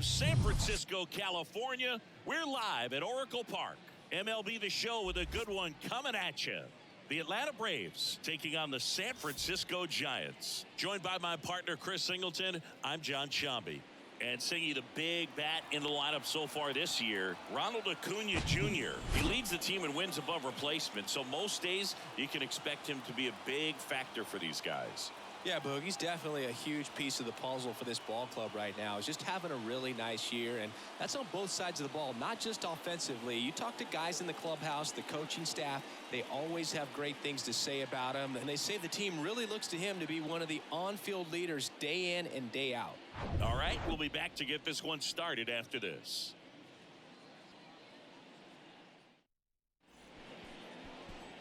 San Francisco, California, we're live at Oracle Park. MLB The Show with a good one coming at you. The Atlanta Braves taking on the San Francisco Giants. Joined by my partner, Chris Singleton, I'm John Shambi. And singing the big bat in the lineup so far this year, Ronald Acuna Jr. He leads the team in wins above replacement, so most days you can expect him to be a big factor for these guys. Yeah, Boog, he's definitely a huge piece of the puzzle for this ball club right now. He's just having a really nice year, and that's on both sides of the ball, not just offensively. You talk to guys in the clubhouse, the coaching staff, they always have great things to say about him, and they say the team really looks to him to be one of the on-field leaders day in and day out. All right, we'll be back to get this one started after this.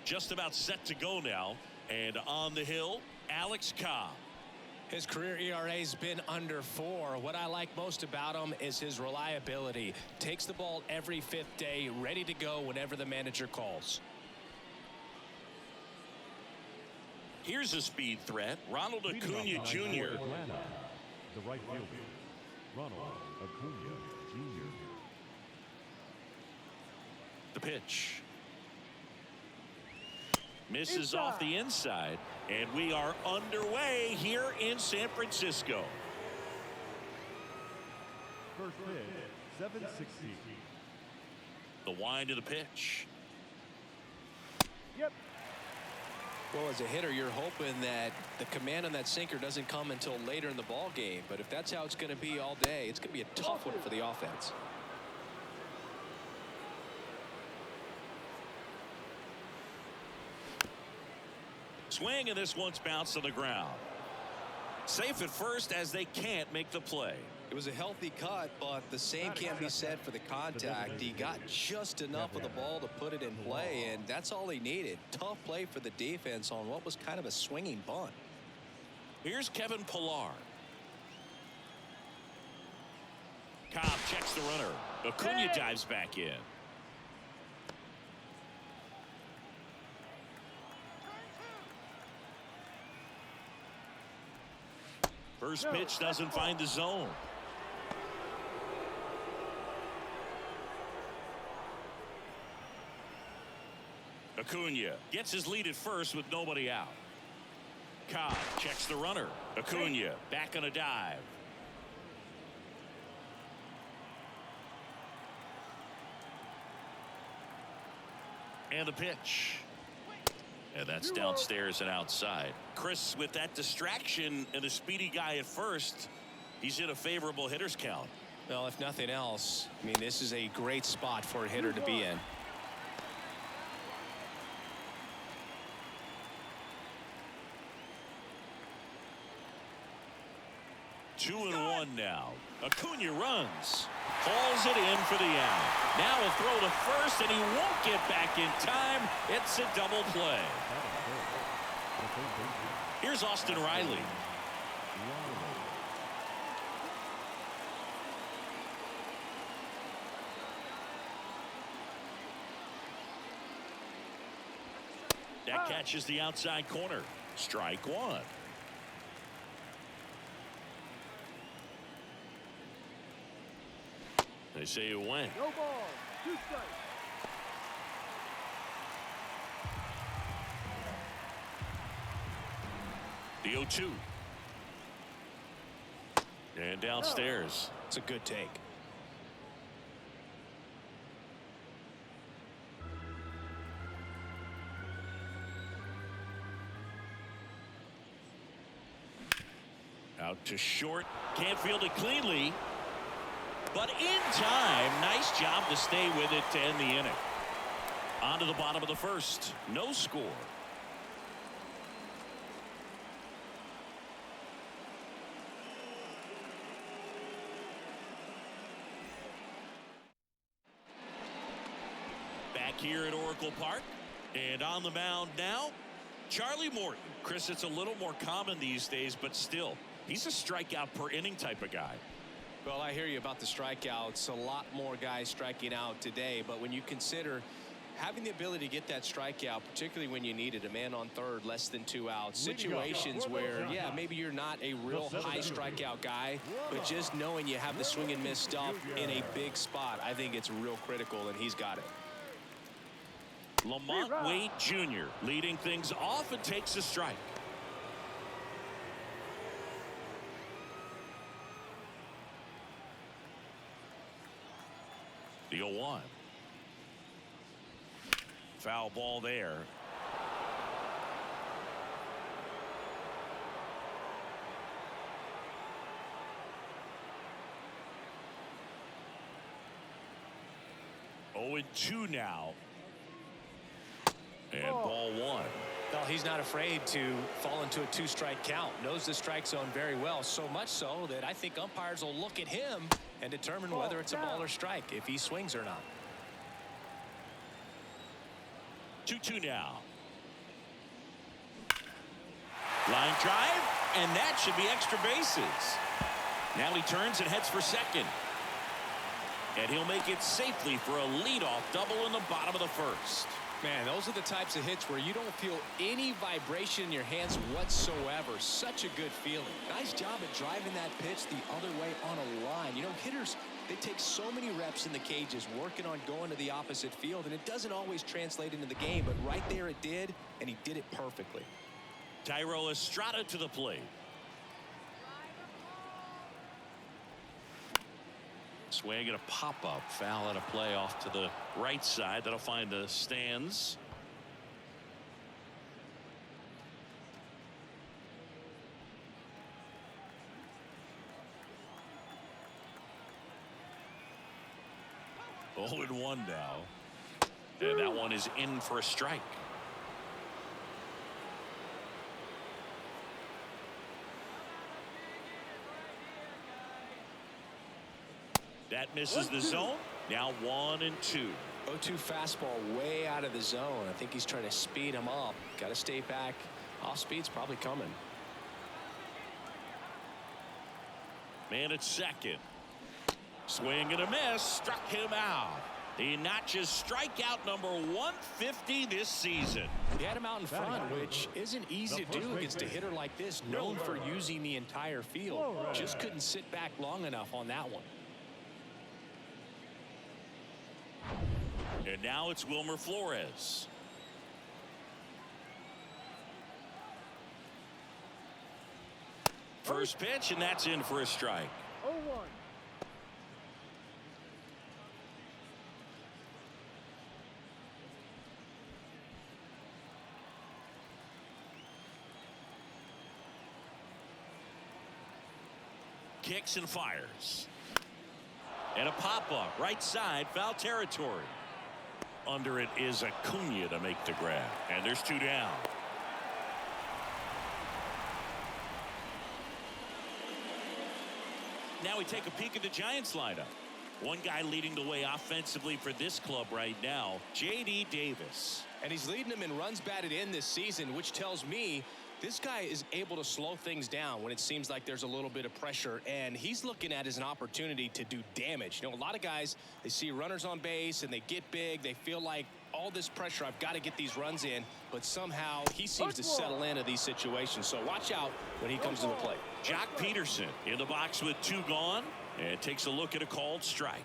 Just about set to go now, and on the hill, Alex Cobb. His career ERA's been under 4. What I like most about him is his reliability. Takes the ball every 5th day, ready to go whenever the manager calls. Here's a speed threat, Ronald Acuna Jr. Atlanta, the right fielder, Ronald Acuna Jr. The pitch. Misses off the inside, and we are underway here in San Francisco. First pitch, 760. The wind of the pitch. Well, as a hitter, you're hoping that the command on that sinker doesn't come until later in the ball game. But if that's how it's going to be all day, it's going to be a tough one for the offense. Swing, and this one's bounced to the ground. Safe at first as they can't make the play. It was a healthy cut, but the same can't be said for the contact. He got just enough of the ball to put it in play, and that's all he needed. Tough play for the defense on what was kind of a swinging bunt. Here's Kevin Pillar. Cobb checks the runner. Acuna dives back in. First pitch doesn't find the zone. Acuna gets his lead at first with nobody out. Cobb checks the runner. Acuna back on a dive. And the pitch. And that's downstairs and outside. Chris, with that distraction and a speedy guy at first, he's in a favorable hitter's count. Well, if nothing else, I mean, this is a great spot for a hitter to be in. Two and one now. Acuna runs. Hauls it in for the out. Now a throw to first, and he won't get back in time. It's a double play. Here's Austin Riley. That catches the outside corner. Strike one. They say it went. No ball, 2 strikes. The 0-2. And downstairs. It's a good take. Out to short. Can't field it cleanly. But in time, nice job to stay with it to end the inning. On to the bottom of the first. No score. Back here at Oracle Park. And on the mound now, Charlie Morton. Chris, it's a little more common these days, but still, he's a strikeout per inning type of guy. Well, I hear you about the strikeouts. A lot more guys striking out today, but when you consider having the ability to get that strikeout, particularly when you need it, a man on third, less than 2 outs, situations where, yeah, maybe you're not a real high strikeout guy, but just knowing you have the swing and miss stuff in a big spot, I think it's real critical, and he's got it. Lamont Wade Jr. leading things off and takes a strike. The 0-1. Foul ball there. Oh, 2 now. And ball 1. Well, he's not afraid to fall into a 2-strike count. Knows the strike zone very well. So much so that I think umpires will look at him and determine whether it's a ball or strike, if he swings or not. 2-2 now. Line drive, and that should be extra bases. Now he turns and heads for second. And he'll make it safely for a leadoff double in the bottom of the first. Man, those are the types of hits where you don't feel any vibration in your hands whatsoever. Such a good feeling. Nice job at driving that pitch the other way on a line. You know, hitters, they take so many reps in the cages working on going to the opposite field, and it doesn't always translate into the game, but right there it did, and he did it perfectly. Tyro Estrada to the plate. Swing and a pop-up. Foul at a play off to the right side. That'll find the stands. Oh, 0-1 now. And that one is in for a strike. That misses the zone. Now 1-2. 0-2 fastball way out of the zone. I think he's trying to speed him up. Got to stay back. Off speed's probably coming. Man at second. Swing and a miss. Struck him out. He notches strikeout number 150 this season. He had him out in front, which isn't easy to do against a hitter like this, known for using the entire field. Just couldn't sit back long enough on that one. And now it's Wilmer Flores. First pitch, and that's in for a strike. 0-1. Kicks and fires. And a pop-up. Right side, foul territory. Under it is Acuna to make the grab. And there's 2 down. Now we take a peek at the Giants lineup. One guy leading the way offensively for this club right now, J.D. Davis. And he's leading them in runs batted in this season, which tells me this guy is able to slow things down when it seems like there's a little bit of pressure, and he's looking at it as an opportunity to do damage. You know, a lot of guys, they see runners on base and they get big. They feel like all this pressure, I've got to get these runs in, but somehow he seems to settle into these situations. So watch out when he comes to the plate. Jock Peterson in the box with 2 gone, and takes a look at a called strike.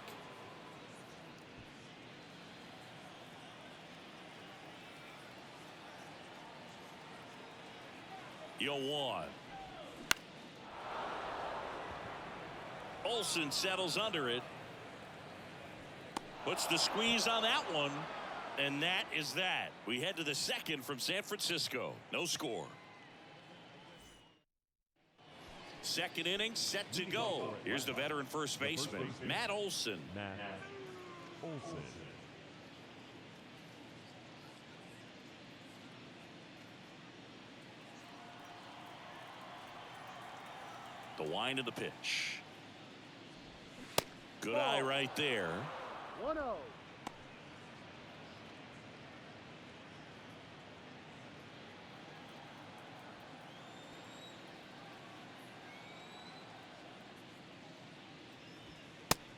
Yo 1. Olsen settles under it. Puts the squeeze on that one. And that is that. We head to the second from San Francisco. No score. Second inning set to go. Here's the veteran first baseman, Matt Olsen. Matt Olsen. The wind of the pitch. Good eye right there. 1-0.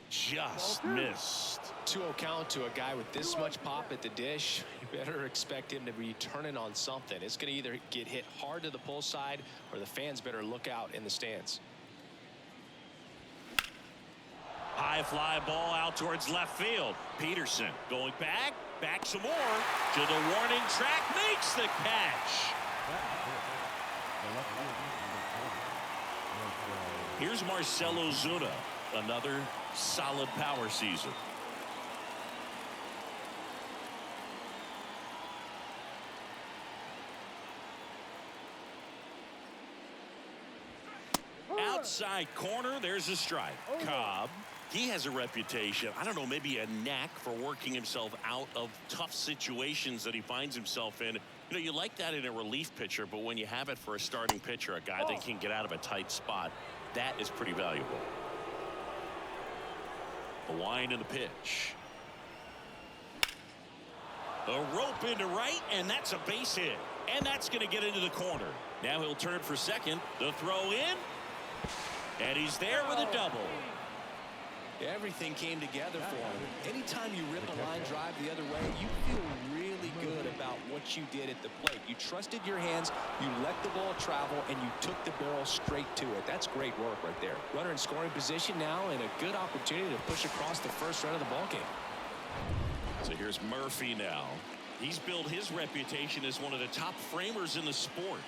Just missed. 2-0 count to a guy with this much pop at the dish. You better expect him to be turning on something. It's going to either get hit hard to the pull side, or the fans better look out in the stands. High fly ball out towards left field. Peterson going back some more to the warning track, makes the catch. Here's Marcell Ozuna, another solid power season. Outside corner, there's a strike. Cobb, he has a reputation, I don't know, maybe a knack for working himself out of tough situations that he finds himself in. You know, you like that in a relief pitcher, but when you have it for a starting pitcher, a guy that can get out of a tight spot, that is pretty valuable. The wind and the pitch. A rope into right, and that's a base hit. And that's going to get into the corner. Now he'll turn for second. The throw in. And he's there with a double. Everything came together for him. Anytime you rip a line drive the other way, you feel really good about what you did at the plate. You trusted your hands, you let the ball travel, and you took the barrel straight to it. That's great work right there. Runner in scoring position now, and a good opportunity to push across the first run of the ball game. So here's Murphy now. He's built his reputation as one of the top framers in the sport.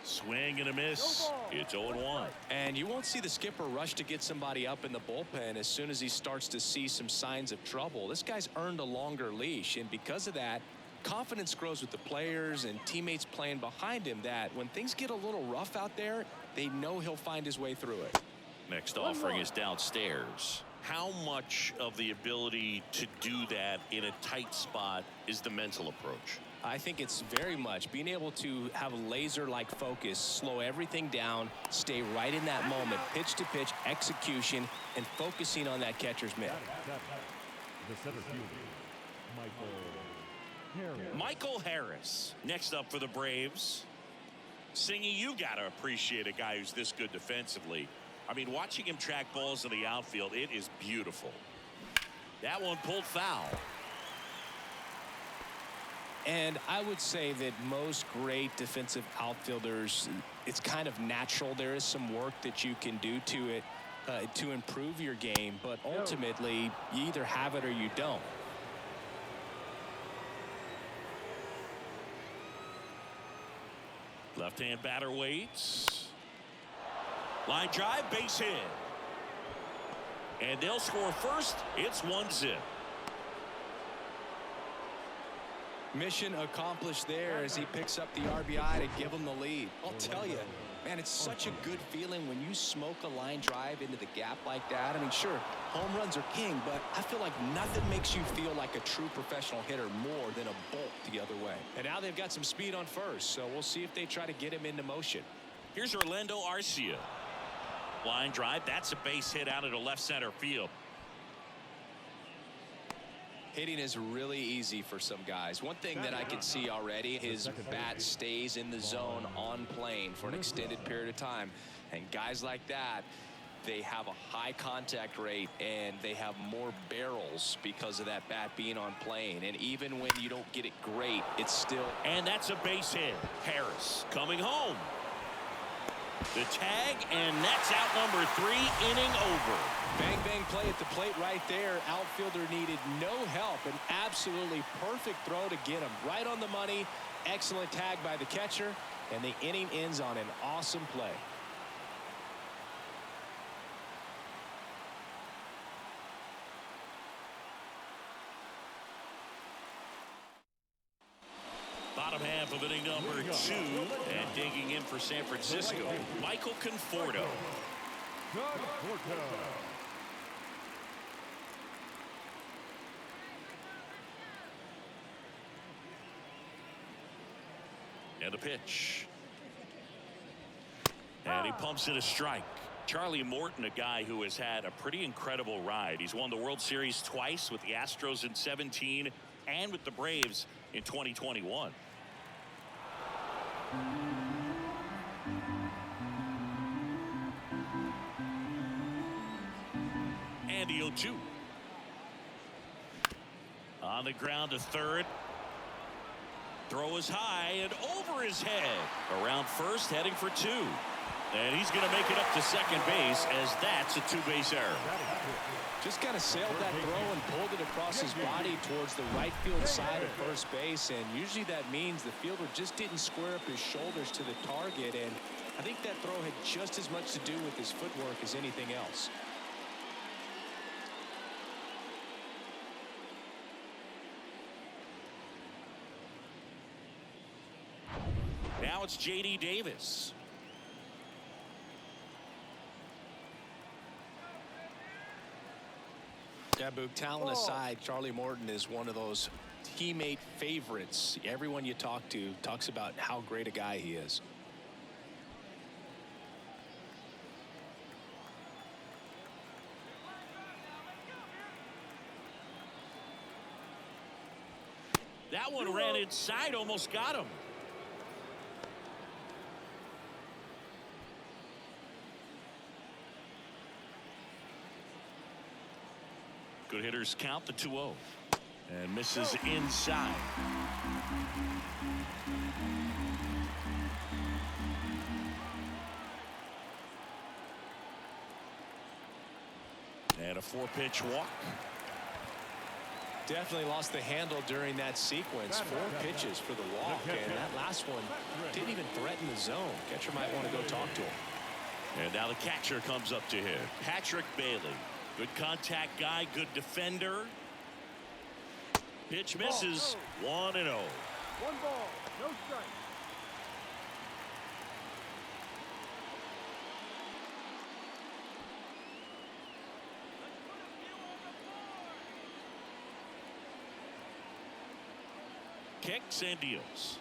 Swing and a miss. It's 0-1. And you won't see the skipper rush to get somebody up in the bullpen as soon as he starts to see some signs of trouble. This guy's earned a longer leash, and because of that, confidence grows with the players and teammates playing behind him, that when things get a little rough out there, they know he'll find his way through it. Next offering is downstairs. How much of the ability to do that in a tight spot is the mental approach? I think it's very much being able to have a laser-like focus, slow everything down, stay right in that moment, pitch-to-pitch execution, and focusing on that catcher's mitt. The center fielder, Michael Harris, next up for the Braves. Singy, you got to appreciate a guy who's this good defensively. I mean, watching him track balls in the outfield, it is beautiful. That one pulled foul. And I would say that most great defensive outfielders, it's kind of natural. There is some work that you can do to it to improve your game, but ultimately you either have it or you don't. Left-hand batter waits. Line drive, base hit. And they'll score first. It's 1-0. Mission accomplished there as he picks up the RBI to give him the lead. I'll tell you, man, it's such a good feeling when you smoke a line drive into the gap like that. I mean, sure, home runs are king, but I feel like nothing makes you feel like a true professional hitter more than a bolt the other way. And now they've got some speed on first, so we'll see if they try to get him into motion. Here's Orlando Arcia. Line drive, that's a base hit out into left center field. Hitting is really easy for some guys. One thing that I can see already, his bat stays in the zone on plane for an extended period of time. And guys like that, they have a high contact rate and they have more barrels because of that bat being on plane. And even when you don't get it great, it's still. And that's a base hit. Harris coming home. The tag, and that's out number 3, inning over. Bang, bang play at the plate right there. Outfielder needed no help. An absolutely perfect throw to get him right on the money. Excellent tag by the catcher, and the inning ends on an awesome play. Bottom half of inning number 2, and digging in for San Francisco, Michael Conforto. And a pitch. And he pumps in a strike. Charlie Morton, a guy who has had a pretty incredible ride. He's won the World Series twice with the Astros in 17 and with the Braves in 2021. 0-2. On the ground to third. Throw is high and over his head. Around first, heading for 2. And he's going to make it up to second base, as that's a 2-base error. Just kind of sailed that throw and pulled it across his body towards the right field side of first base. And usually that means the fielder just didn't square up his shoulders to the target. And I think that throw had just as much to do with his footwork as anything else. Now it's J.D. Davis. Yeah, Boog, talent aside, Charlie Morton is one of those teammate favorites. Everyone you talk to talks about how great a guy he is. That one ran inside, almost got him. Good hitters count the 2-0. And misses inside. And a 4-pitch walk. Definitely lost the handle during that sequence. 4 pitches for the walk, and that last one didn't even threaten the zone. Catcher might want to go talk to him. And now the catcher comes up to hit. Patrick Bailey. Good contact guy, good defender. Pitch misses. 1-0. 1 ball, no strike. Kicks and deals.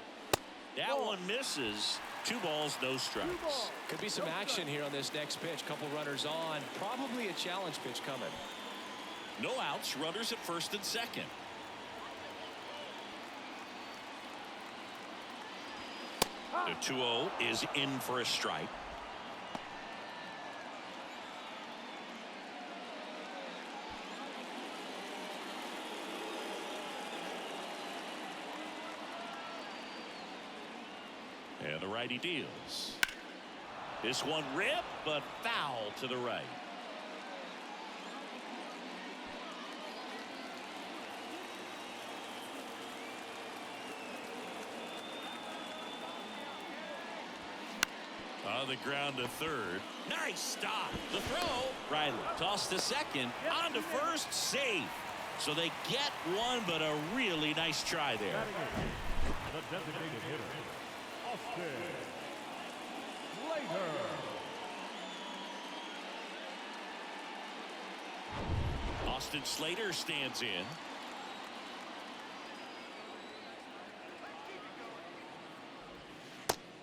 That one misses. 2 balls, no strikes. Could be some action here on this next pitch. Couple runners on. Probably a challenge pitch coming. No outs. Runners at first and second. The 2-0 is in for a strike. And the righty deals. This one ripped, but foul to the right. On the ground to third. Nice stop. The throw. Riley tossed to second. On to first. Safe. So they get one, but a really nice try there. The designated hitter, Austin Slater. Austin Slater stands in.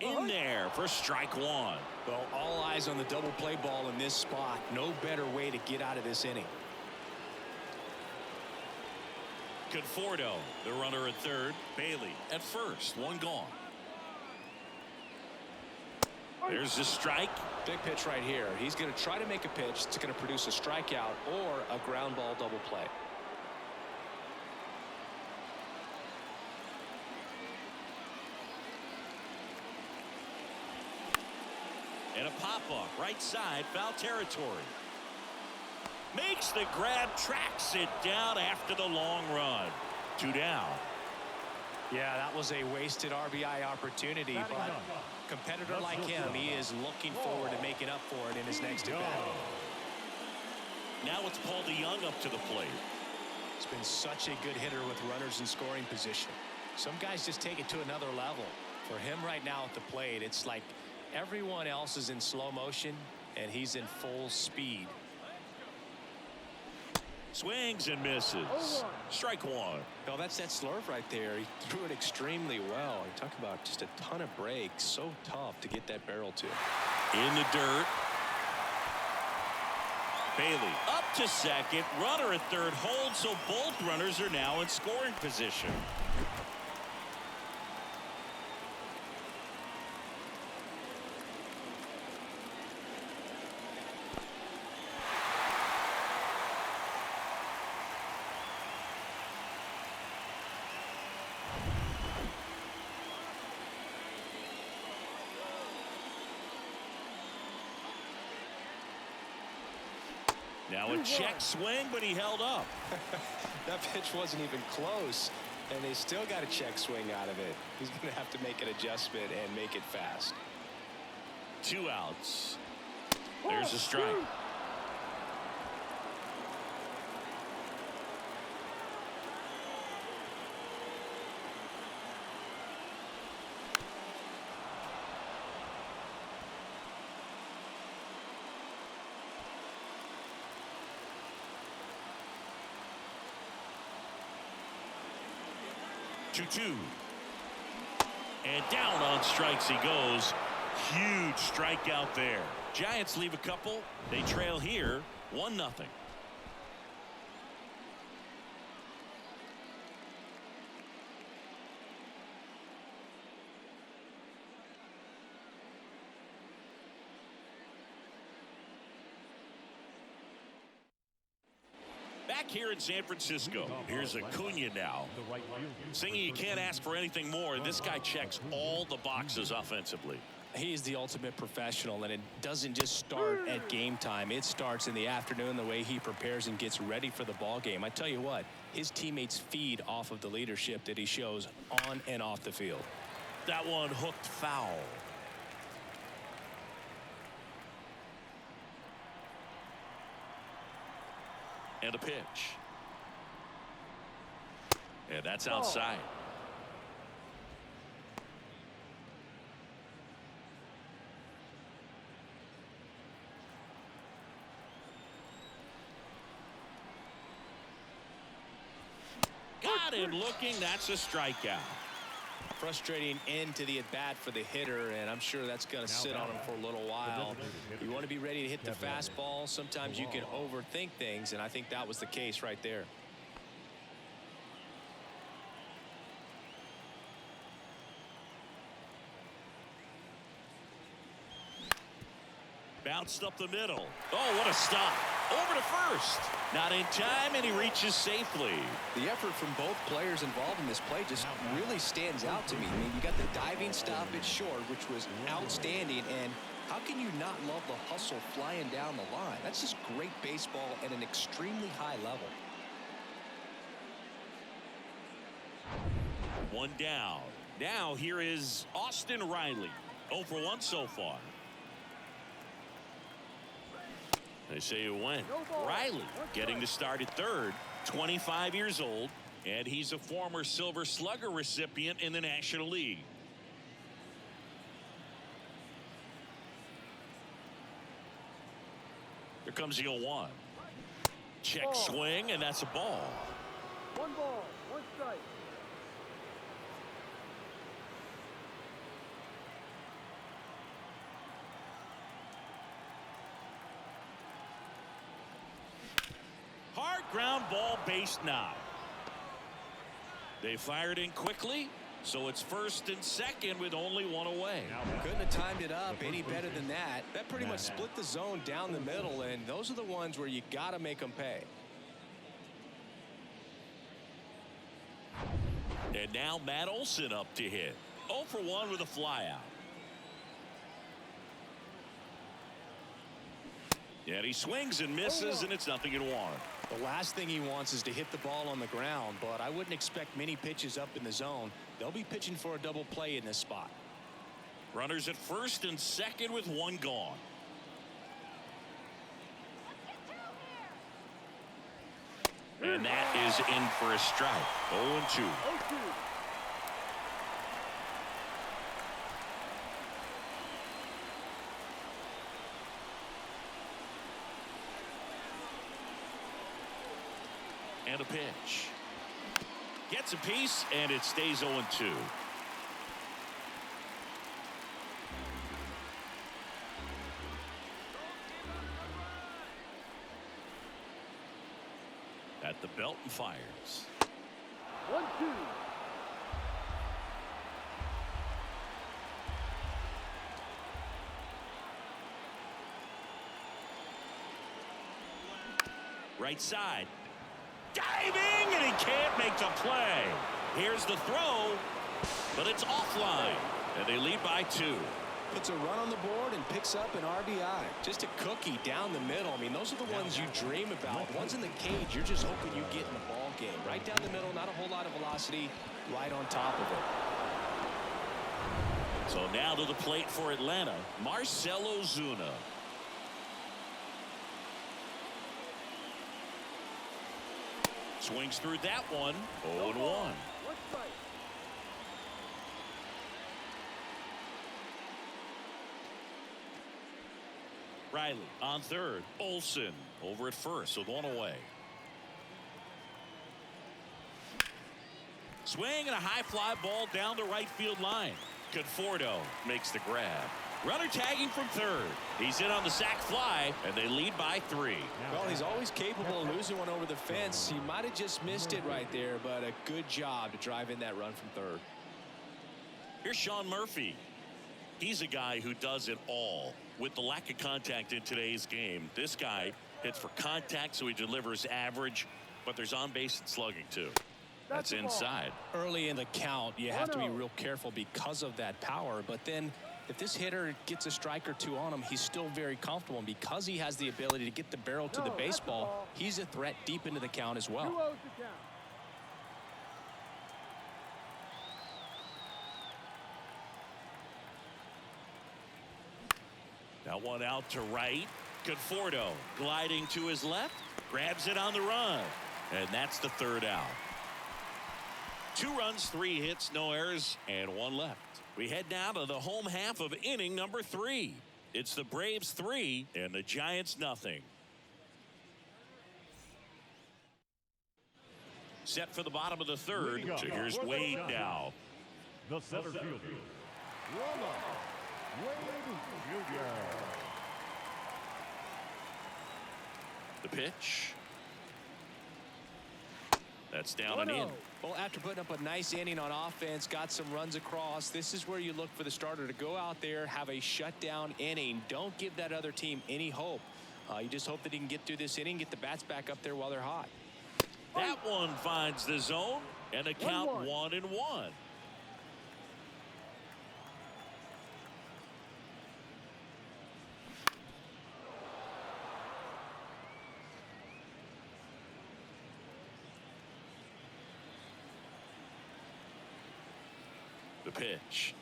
In there for strike 1. Well, all eyes on the double play ball in this spot. No better way to get out of this inning. Conforto, the runner at third. Bailey at first. 1 gone. There's the strike. Big pitch right here. He's going to try to make a pitch that's going to produce a strikeout or a ground ball double play. And a pop-up right side, foul territory. Makes the grab, tracks it down after the long run. 2 down. Yeah, that was a wasted RBI opportunity, but a competitor like him, he is looking forward to making up for it in his next at bat. Now it's Paul DeYoung up to the plate. He's been such a good hitter with runners in scoring position. Some guys just take it to another level. For him right now at the plate, it's like everyone else is in slow motion and he's in full speed. Swings and misses. Strike 1. No, that's that slurve right there. He threw it extremely well. You talk about just a ton of breaks. So tough to get that barrel to. In the dirt. Bailey up to second. Runner at third holds, so both runners are now in scoring position. Now a check swing, but he held up. That pitch wasn't even close, and they still got a check swing out of it. He's going to have to make an adjustment and make it fast. 2 outs. There's a strike. Two. And down on strikes he goes. Huge strikeout there. Giants leave a couple. They trail here 1-0. Back here in San Francisco, here's Acuna now. Singing, you can't ask for anything more. This guy checks all the boxes offensively. He's the ultimate professional, and it doesn't just start at game time. It starts in the afternoon, the way he prepares and gets ready for the ball game. I tell you what, his teammates feed off of the leadership that he shows on and off the field. That one hooked foul. And a pitch. And that's outside. Got him looking. That's a strikeout. Frustrating end to the at-bat for the hitter, and I'm sure that's going to sit on him for a little while. You want to be ready to hit the fastball. Sometimes you can overthink things, and I think that was the case right there. Bounced up the middle. Oh, what a stop. Over to first. Not in time, and he reaches safely. The effort from both players involved in this play just really stands out to me. I mean, you got the diving stop at short, which was outstanding, and how can you not love the hustle flying down the line? That's just great baseball at an extremely high level. 1 down. Now here is Austin Riley. 0 for 1 so far. They say it went. Riley getting the start at third, 25 years old, and he's a former Silver Slugger recipient in the National League. Here comes the 0-1. Check swing, and that's a ball. 1 ball, 1 strike. Hard ground ball, base knock. They fired in quickly, so it's first and second with only 1 away. Couldn't have timed it up any better than that. That pretty much split the zone down the middle, and those are the ones where you got to make them pay. And now Matt Olson up to hit. 0 for 1 with a flyout. And he swings and misses, and it's 0-1. The last thing he wants is to hit the ball on the ground, but I wouldn't expect many pitches up in the zone. They'll be pitching for a double play in this spot. Runners at first and second with 1 gone. And that is in for a strike. 0-2. 0-2. And a pitch. Gets a piece, and it stays 0-2. At the belt and fires. 1-2. Right side. Diving, and he can't make the play. Here's the throw, but it's offline, and they lead by 2. puts a run on the board and picks up an RBI. Just a cookie down the middle. I mean, those are the ones you dream about. Ones in the cage, you're just hoping you get in the ball game. Right down the middle, not a whole lot of velocity, right on top of it. So now to the plate for Atlanta, Marcell Ozuna. Swings through that one. 0-1. One strike. Riley on third. Olsen over at first with one away. Swing and a high fly ball down the right field line. Conforto makes the grab. Runner tagging from third. He's in on the sac fly, and they lead by 3. Well, he's always capable of losing one over the fence. He might have just missed it right there, but a good job to drive in that run from third. Here's Sean Murphy. He's a guy who does it all. With the lack of contact in today's game, this guy hits for contact, so he delivers average, but there's on base and slugging too. That's inside. Early in the count, you have to be real careful because of that power, but then if this hitter gets a strike or two on him, he's still very comfortable, and because he has the ability to get the barrel to the baseball, he's a threat deep into the count as well. 2-0 to count. That one out to right. Conforto gliding to his left, grabs it on the run, and that's the third out. 2 runs, 3 hits, no errors, and 1 left. We head now to the home half of inning number 3. It's the Braves 3 and the Giants nothing. Set for the bottom of the third. So here's Wade now. The center fielder, Wade Jr. The pitch. That's down and in. Well, after putting up a nice inning on offense, got some runs across, this is where you look for the starter to go out there, have a shutdown inning. Don't give that other team any hope. You just hope that he can get through this inning, get the bats back up there while they're hot. That one finds the zone, and a count 1-1. The pitch.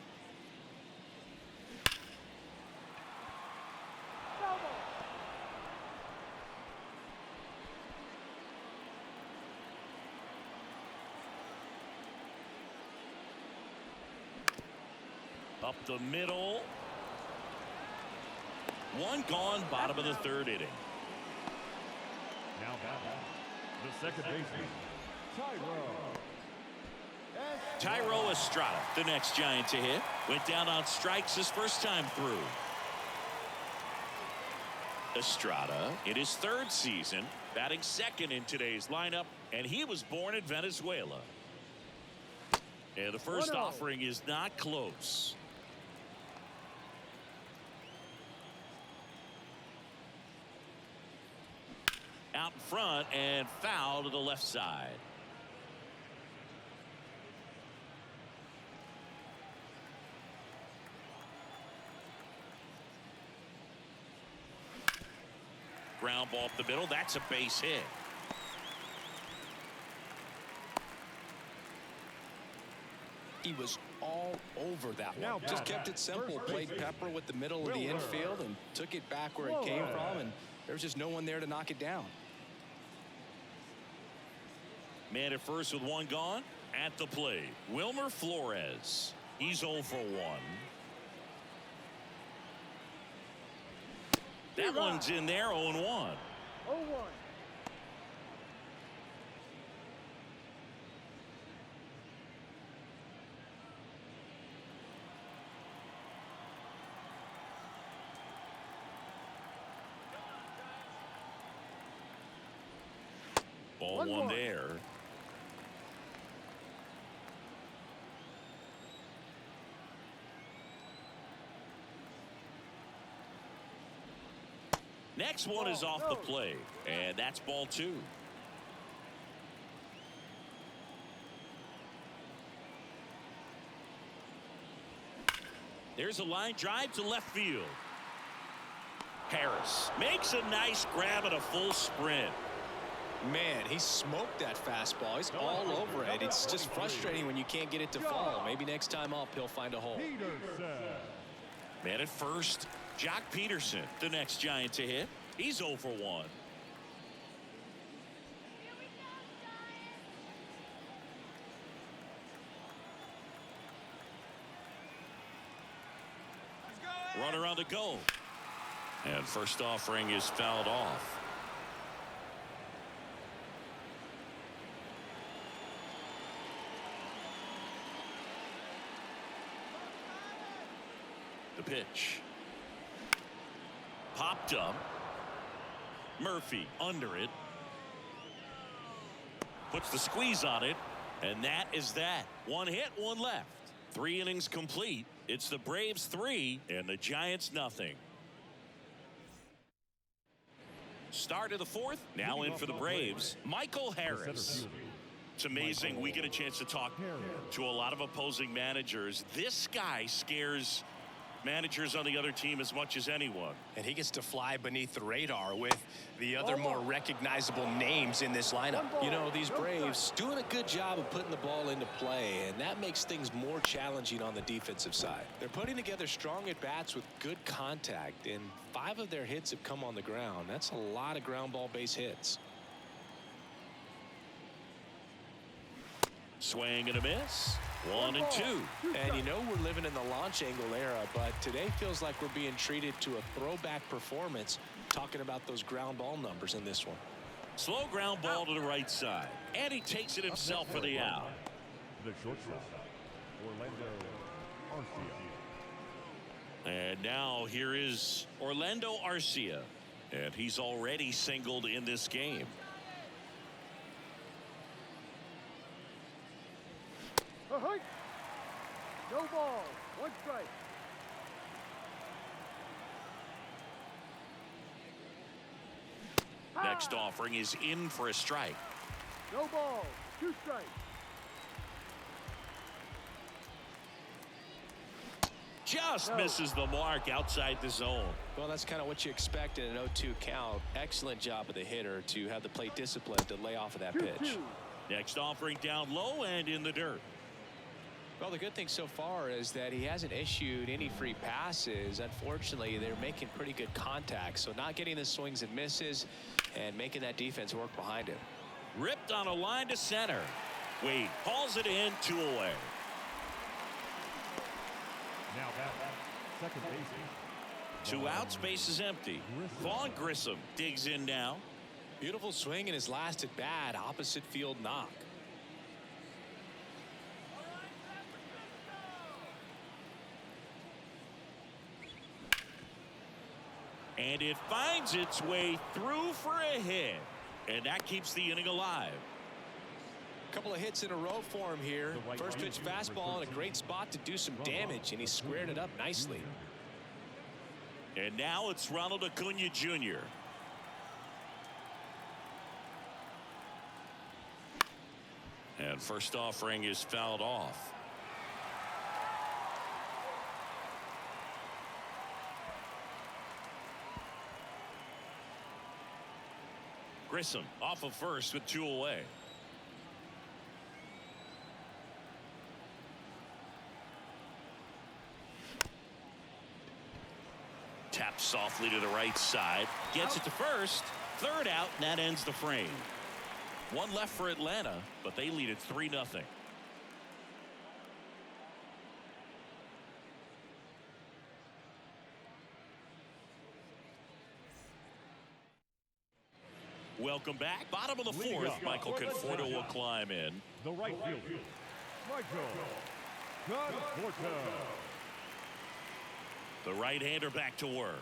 Up the middle. One gone, bottom of the third inning. Now batting, the second baseman, Tyro Estrada, the next Giant to hit. Went down on strikes his first time through. Estrada in his 3rd season, batting second in today's lineup, and he was born in Venezuela. And the first offering is not close. Out in front and foul to the left side. Ground ball up the middle. That's a base hit. He was all over that one. Just kept it simple. Played pepper with the middle of the infield and took it back where it came from, and there was just no one there to knock it down. Man at first with one gone. At the plate, Wilmer Flores. He's 0 for 1. That one's in there, 0-1. 0-1. Ball one there. Next one is off the plate, and that's ball 2. There's a line drive to left field. Harris makes a nice grab at a full sprint. Man, he smoked that fastball. He's all over it. It's just frustrating when you can't get it to fall. Maybe next time up, he'll find a hole. Man at first, Jock Peterson, the next Giant to hit. He's 0 for 1. Runner on the go. And first offering is fouled off. The pitch. Popped up. Murphy under it. Puts the squeeze on it. And that is that. One hit, one left. 3 innings complete. It's the Braves 3 and the Giants nothing. Start of the 4th. Now in for the Braves, Michael Harris. It's amazing we get a chance to talk to a lot of opposing managers. This guy scares managers on the other team as much as anyone. And he gets to fly beneath the radar with the other more recognizable names in this lineup. You know, these Braves doing a good job of putting the ball into play, and that makes things more challenging on the defensive side. They're putting together strong at-bats with good contact, and 5 of their hits have come on the ground. That's a lot of ground ball base hits. Swing and a miss. 1 and 2. And you know we're living in the launch angle era, but today feels like we're being treated to a throwback performance, talking about those ground ball numbers in this one. Slow ground ball to the right side. And he takes it himself for the out. The shortstop, Orlando Arcia. And now here is Orlando Arcia. And he's already singled in this game. No ball. 1 strike. Next offering is in for a strike. No ball. 2 strikes. Just misses the mark outside the zone. Well, that's kind of what you expect in an 0-2 count. Excellent job of the hitter to have the plate discipline to lay off of that pitch. Next offering down low and in the dirt. Well, the good thing so far is that he hasn't issued any free passes. Unfortunately, they're making pretty good contact, so not getting the swings and misses and making that defense work behind him. Ripped on a line to center. Wade hauls it in, 2 away. Now back, second baseman. 2 outs, base is empty. Vaughn Grissom digs in now. Beautiful swing in his last at bat, opposite field knock. And it finds its way through for a hit. And that keeps the inning alive. A couple of hits in a row for him here. First pitch fastball in a great spot to do some damage, and he squared it up nicely. And now it's Ronald Acuna Jr. And first offering is fouled off. Grissom off of first with 2 away. Taps softly to the right side. Gets it to first. 3rd out, and that ends the frame. 1 left for Atlanta, but they lead it 3-0. Welcome back. Bottom of the 4th. Michael Conforto will climb in. The right fielder, Michael Conforto. The right-hander back to work.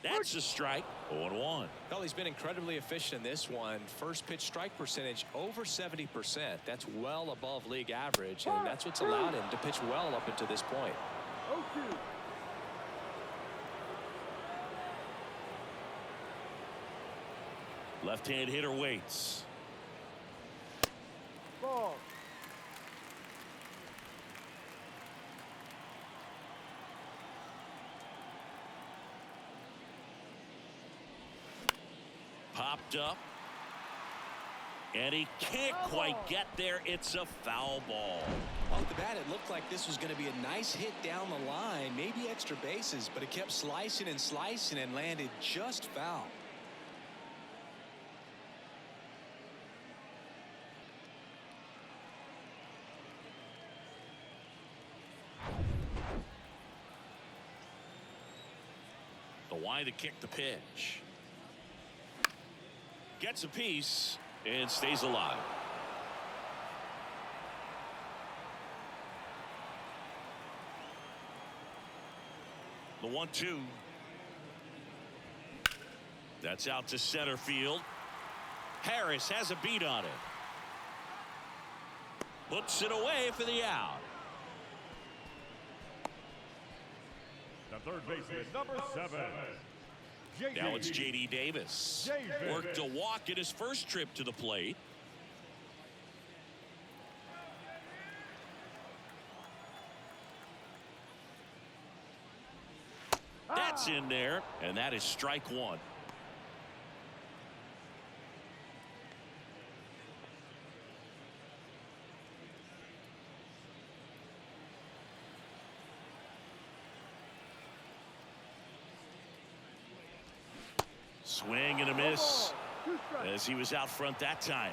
That's a strike. 0-1. Well, he's been incredibly efficient in this one. First pitch strike percentage over 70%. That's well above league average, and that's what's allowed him to pitch well up until this point. 0-2. Left-hand hitter waits. Ball. Popped up. And he can't quite get there. It's a foul ball. Off the bat, it looked like this was going to be a nice hit down the line, maybe extra bases, but it kept slicing and landed just foul. The Y to kick the pitch. Gets a piece and stays alive. The 1-2. That's out to center field. Harris has a beat on it. Puts it away for the out. The third baseman, number 7. Now it's J.D. Davis. Worked a walk in his first trip to the plate. That's in there, and that is strike one. Swing and a miss as he was out front that time.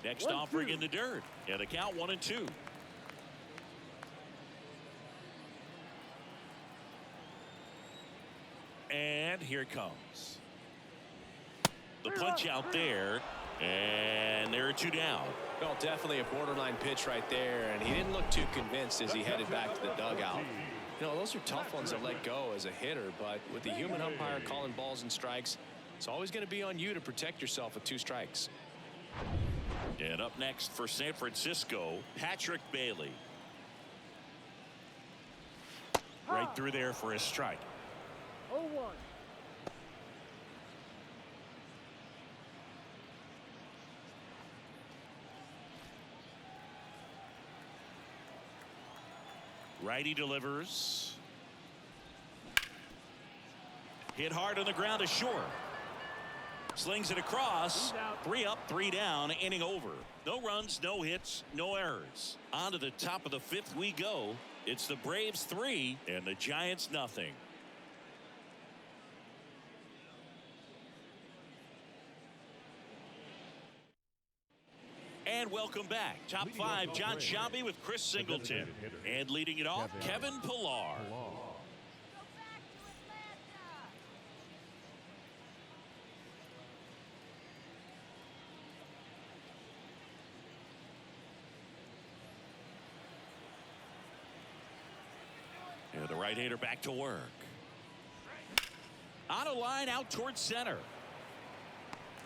Next offering in the dirt, and the count 1-2. And here it comes. The punch out there, and there are 2 down. Well, definitely a borderline pitch right there, and he didn't look too convinced as he headed back to the dugout. You know, those are tough ones to let go as a hitter, but with the human umpire calling balls and strikes, it's always going to be on you to protect yourself with 2 strikes. And up next for San Francisco, Patrick Bailey. Right through there for a strike. 0-1. Righty delivers. Hit hard on the ground to short. Slings it across. 3 up, 3 down, inning over. No runs, no hits, no errors. On to the top of the 5th we go. It's the Braves 3 and the Giants nothing. And welcome back. Top 5, John Sciambi with Chris Singleton. And leading it off, Kevin Pillar. And the right-hander back to work. On a line out towards center.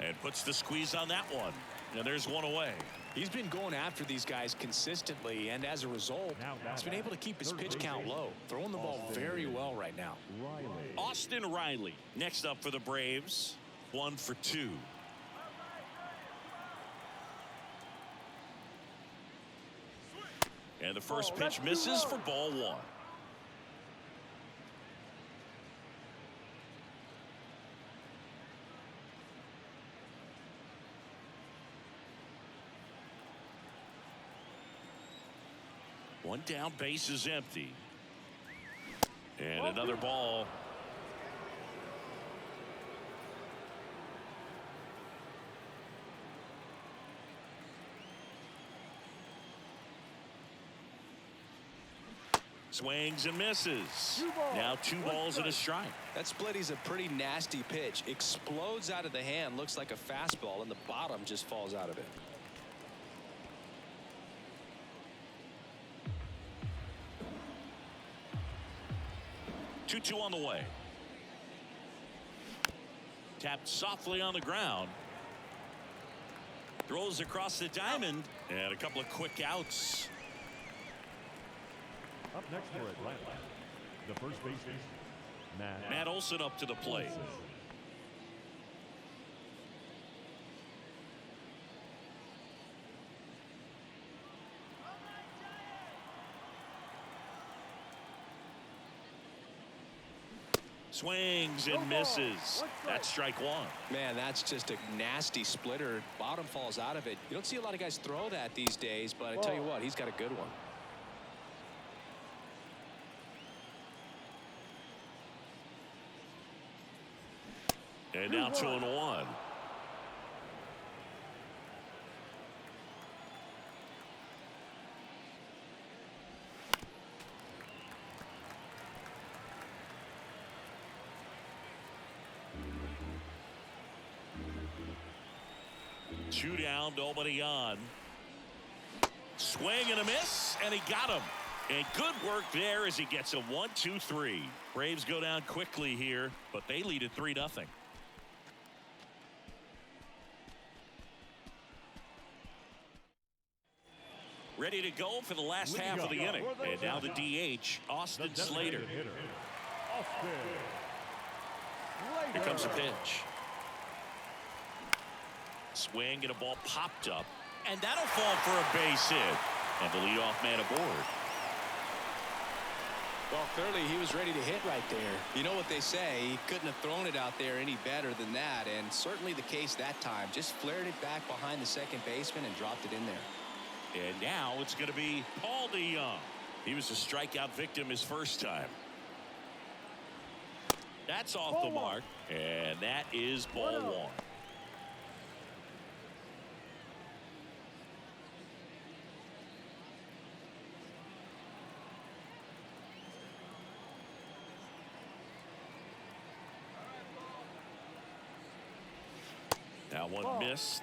And puts the squeeze on that one. And there's one away. He's been going after these guys consistently, and as a result, he's been able to keep his pitch count low, throwing the ball very well right now. Austin Riley next up for the Braves. 1 for 2. And the first pitch misses for ball 1. One down, base is empty. And another ball. Swings and misses. Now 2 balls and a strike. That split is a pretty nasty pitch. Explodes out of the hand, looks like a fastball, and the bottom just falls out of it. 2-2 on the way. Tapped softly on the ground. Throws across the diamond. And a couple of quick outs. Up next for Atlanta, the first baseman, Matt Olson up to the plate. Swings No and ball. misses. One strike. That's strike one. Man, that's just a nasty splitter. Bottom falls out of it. You don't see a lot of guys throw that these days, but I tell you what, he's got a good one. And now 2-1. Two down, nobody on. Swing and a miss, and he got him. And good work there as he gets a 1-2-3. Braves go down quickly here, but they lead at 3-0. Ready to go for the last half of the inning. And now the DH, Austin Slater. Here comes the pitch. Swing and a ball popped up. And that'll fall for a base hit. And the leadoff man aboard. Well, clearly he was ready to hit right there. You know what they say, he couldn't have thrown it out there any better than that, and certainly the case that time. Just flared it back behind the second baseman and dropped it in there. And now it's going to be Paul DeYoung. He was a strikeout victim his first time. That's off the mark, and that is ball one. That one missed.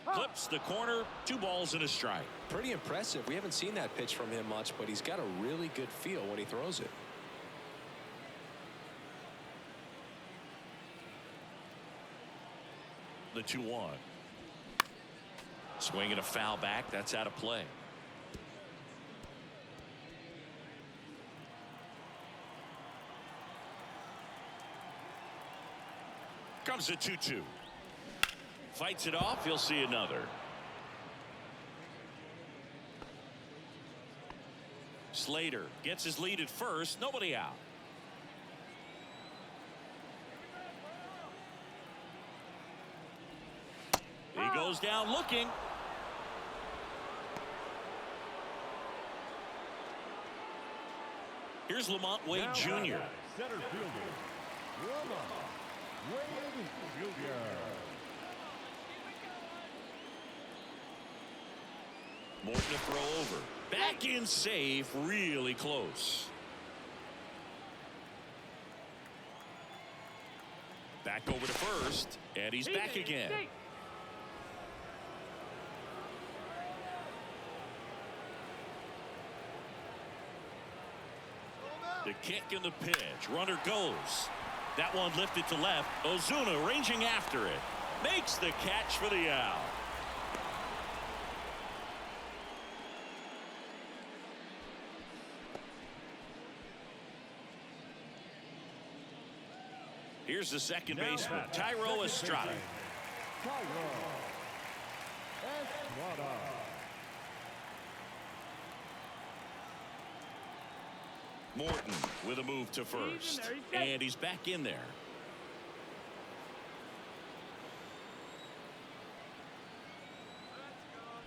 Clips the corner, 2 balls and a strike. Pretty impressive. We haven't seen that pitch from him much, but he's got a really good feel when he throws it. The 2-1. Swing and a foul back. That's out of play. Comes the 2-2. Fights it off. He'll see another. Slater gets his lead at first. Nobody out. He goes down looking. Here's Lamont Wade Jr. Center fielder, Lamont Wade Jr. Morton to throw over. Back in safe, really close. Back over to first, and he's back again. The kick and the pitch. Runner goes. That one lifted to left. Ozuna ranging after it. Makes the catch for the out. Here's the second baseman, Thairo Estrada. Thairo Estrada. Morton with a move to first. And he's back in there.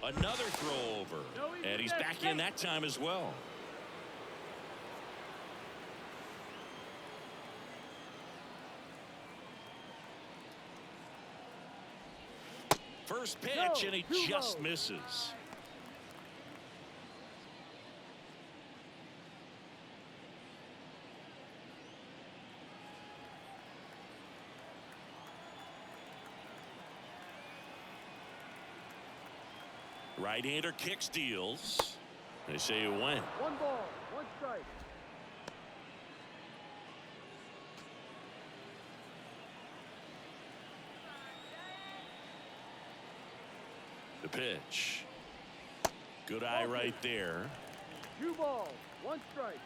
Another throw over. And he's back in that time as well. First pitch, and he just misses. Right-hander kicks, deals. They say it went. 1 ball, 1 strike. The pitch. Good eye right there. 2 balls, 1 strike.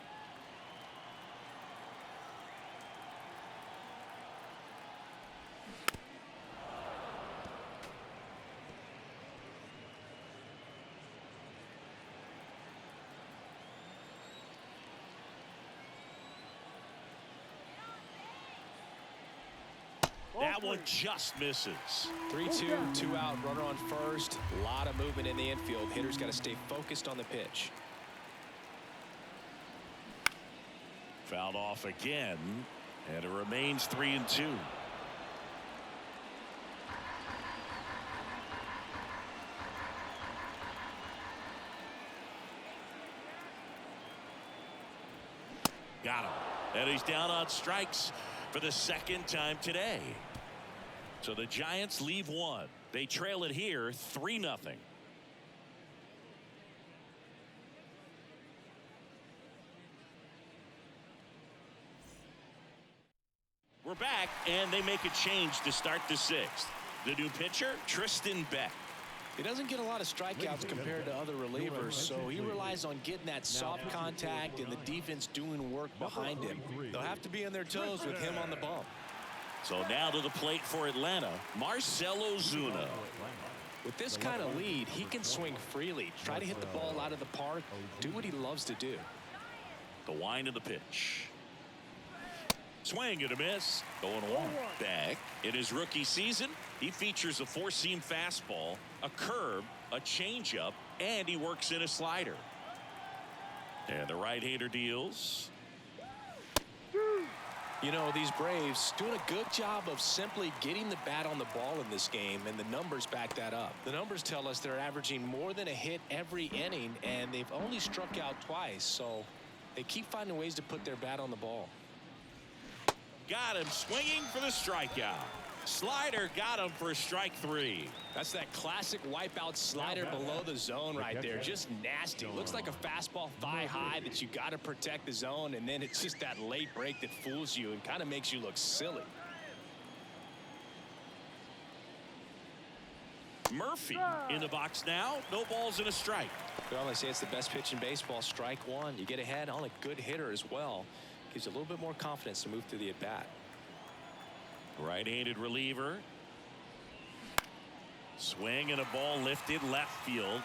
That one just misses. 3-2, 2 out, runner on first. A lot of movement in the infield. Hitter's got to stay focused on the pitch. Fouled off again, and it remains 3-2. Got him. And he's down on strikes for the second time today. So the Giants leave one. They trail it here 3-0. We're back, and they make a change to start the sixth. The new pitcher, Tristan Beck. He doesn't get a lot of strikeouts compared to other relievers, so he relies on getting that soft contact and the defense doing work behind him. They'll have to be on their toes with him on the bump. So now to the plate for Atlanta, Marcell Ozuna. With this kind of lead, he can swing freely, try to hit the ball out of the park, do what he loves to do. The wind of the pitch. Swing and a miss. Going one. Beck, in his rookie season, he features a four-seam fastball, a curve, a changeup, and he works in a slider. And the right-hander deals. You know, these Braves doing a good job of simply getting the bat on the ball in this game, and the numbers back that up. The numbers tell us they're averaging more than a hit every inning, and they've only struck out twice, so they keep finding ways to put their bat on the ball. Got him swinging for the strikeout. Slider got him for strike 3. That's that classic wipeout slider below the zone right there. Just nasty. Looks like a fastball thigh high that you got to protect the zone, and then it's just that late break that fools you and kind of makes you look silly. Murphy in the box now. No balls and a strike. Well, they say it's the best pitch in baseball. Strike one. You get ahead on a good hitter as well. Gives you a little bit more confidence to move through the at-bat. Right-handed reliever. Swing and a ball lifted left field.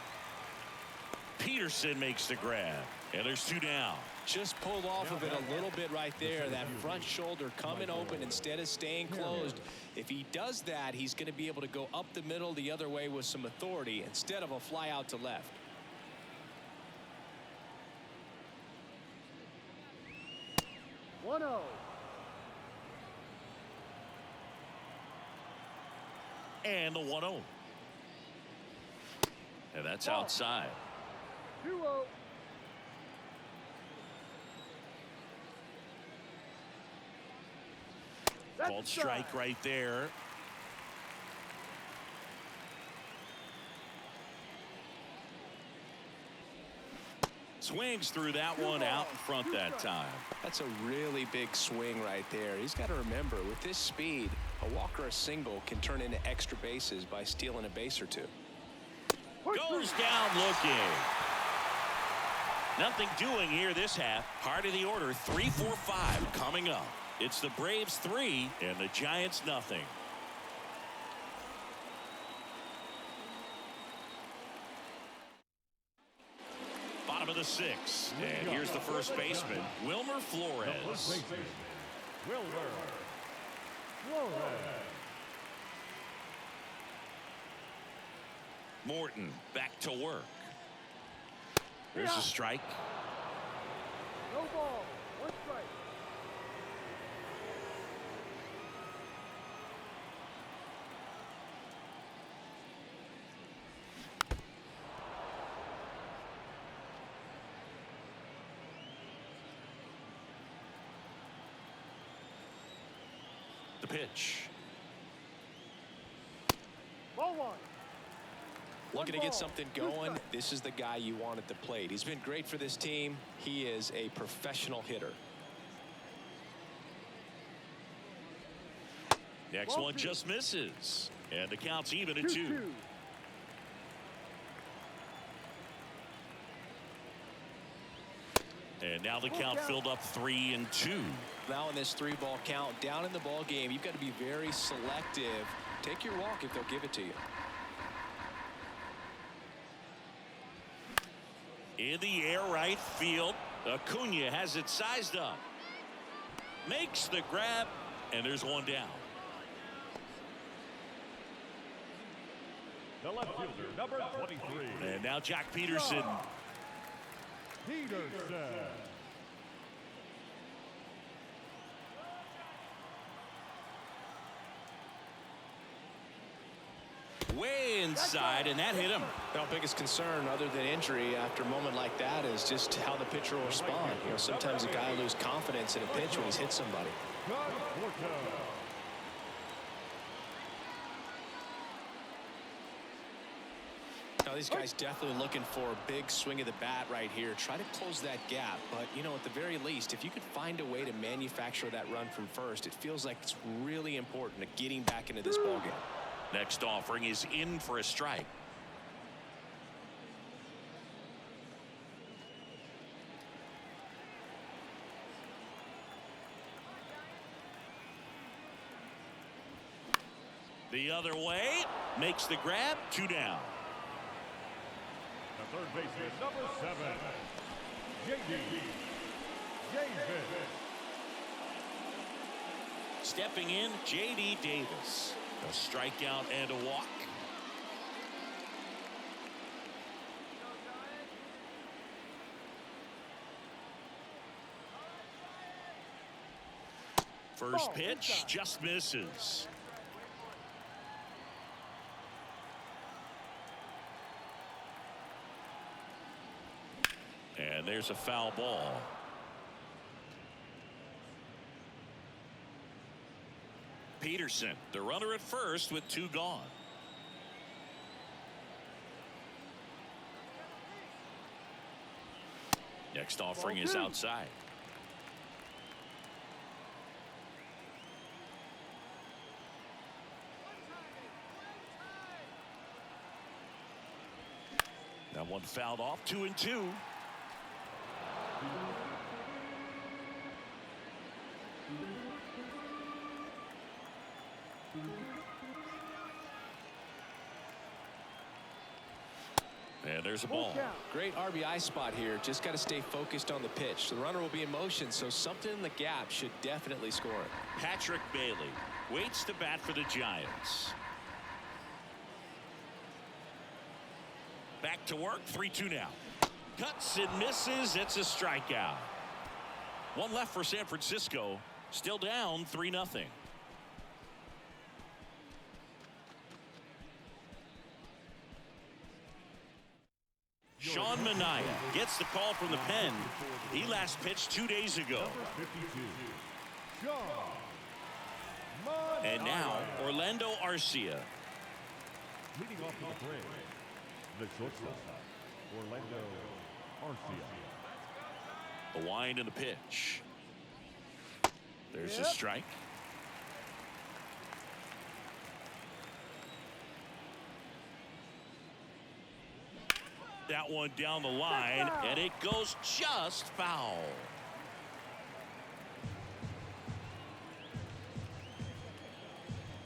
Peterson makes the grab, and there's 2 down. Just pulled off of it a little bit right there. That front shoulder coming open instead of staying closed. If he does that, he's going to be able to go up the middle the other way with some authority instead of a fly out to left. And the 1-0. And that's outside. 2-0. Called strike right there. Swings through that one out in front that time. That's a really big swing right there. He's got to remember, with this speed, a walk or a single can turn into extra bases by stealing a base or 2. Goes down looking. Nothing doing here this half. Part of the order, 3-4-5 coming up. It's the Braves 3 and the Giants nothing. Bottom of the 6th, and here's the first baseman, Wilmer Flores. Morton back to work. There's a strike. No ball. 1 strike. The pitch. Ball 1. Looking to get something going. This is the guy you want at the plate. He's been great for this team. He is a professional hitter. Next one just misses, and the count's even at 2. And now the count filled up 3-2. Now in this 3-ball count, down in the ball game, you've got to be very selective. Take your walk if they'll give it to you. In the air right field, Acuna has it sized up. Makes the grab, and there's 1 down. the left fielder, number 23. And now Jack Peterson. Peterson. Way inside, and that hit him. Well, biggest concern other than injury after a moment like that is just how the pitcher will respond. You know, sometimes a guy loses confidence in a pitch when he's hit somebody. Now, these guys definitely looking for a big swing of the bat right here. Try to close that gap. But, you know, at the very least, if you could find a way to manufacture that run from first, it feels like it's really important to getting back into this ballgame. Next offering is in for a strike. The other way, makes the grab, 2 down. The third baseman, number 7, J.D. Davis. Stepping in, J.D. Davis. A strikeout and a walk. First pitch just misses. And there's a foul ball. Peterson, the runner at first with 2 gone. Next offering is outside. That one fouled off, 2-2. And there's a ball. Great RBI spot here. Just got to stay focused on the pitch. The runner will be in motion, so something in the gap should definitely score it. Patrick Bailey waits to bat for the Giants. Back to work, 3-2 now. Cuts and misses. It's a strikeout. One left for San Francisco. Still down 3-0. Sean Manaea gets the call from the pen. He last pitched 2 days ago. And now Orlando Arcia. Leading off to the plate, the shortstop, Orlando Arcia. The wind and the pitch. There's a strike. That one down the line, and it goes just foul.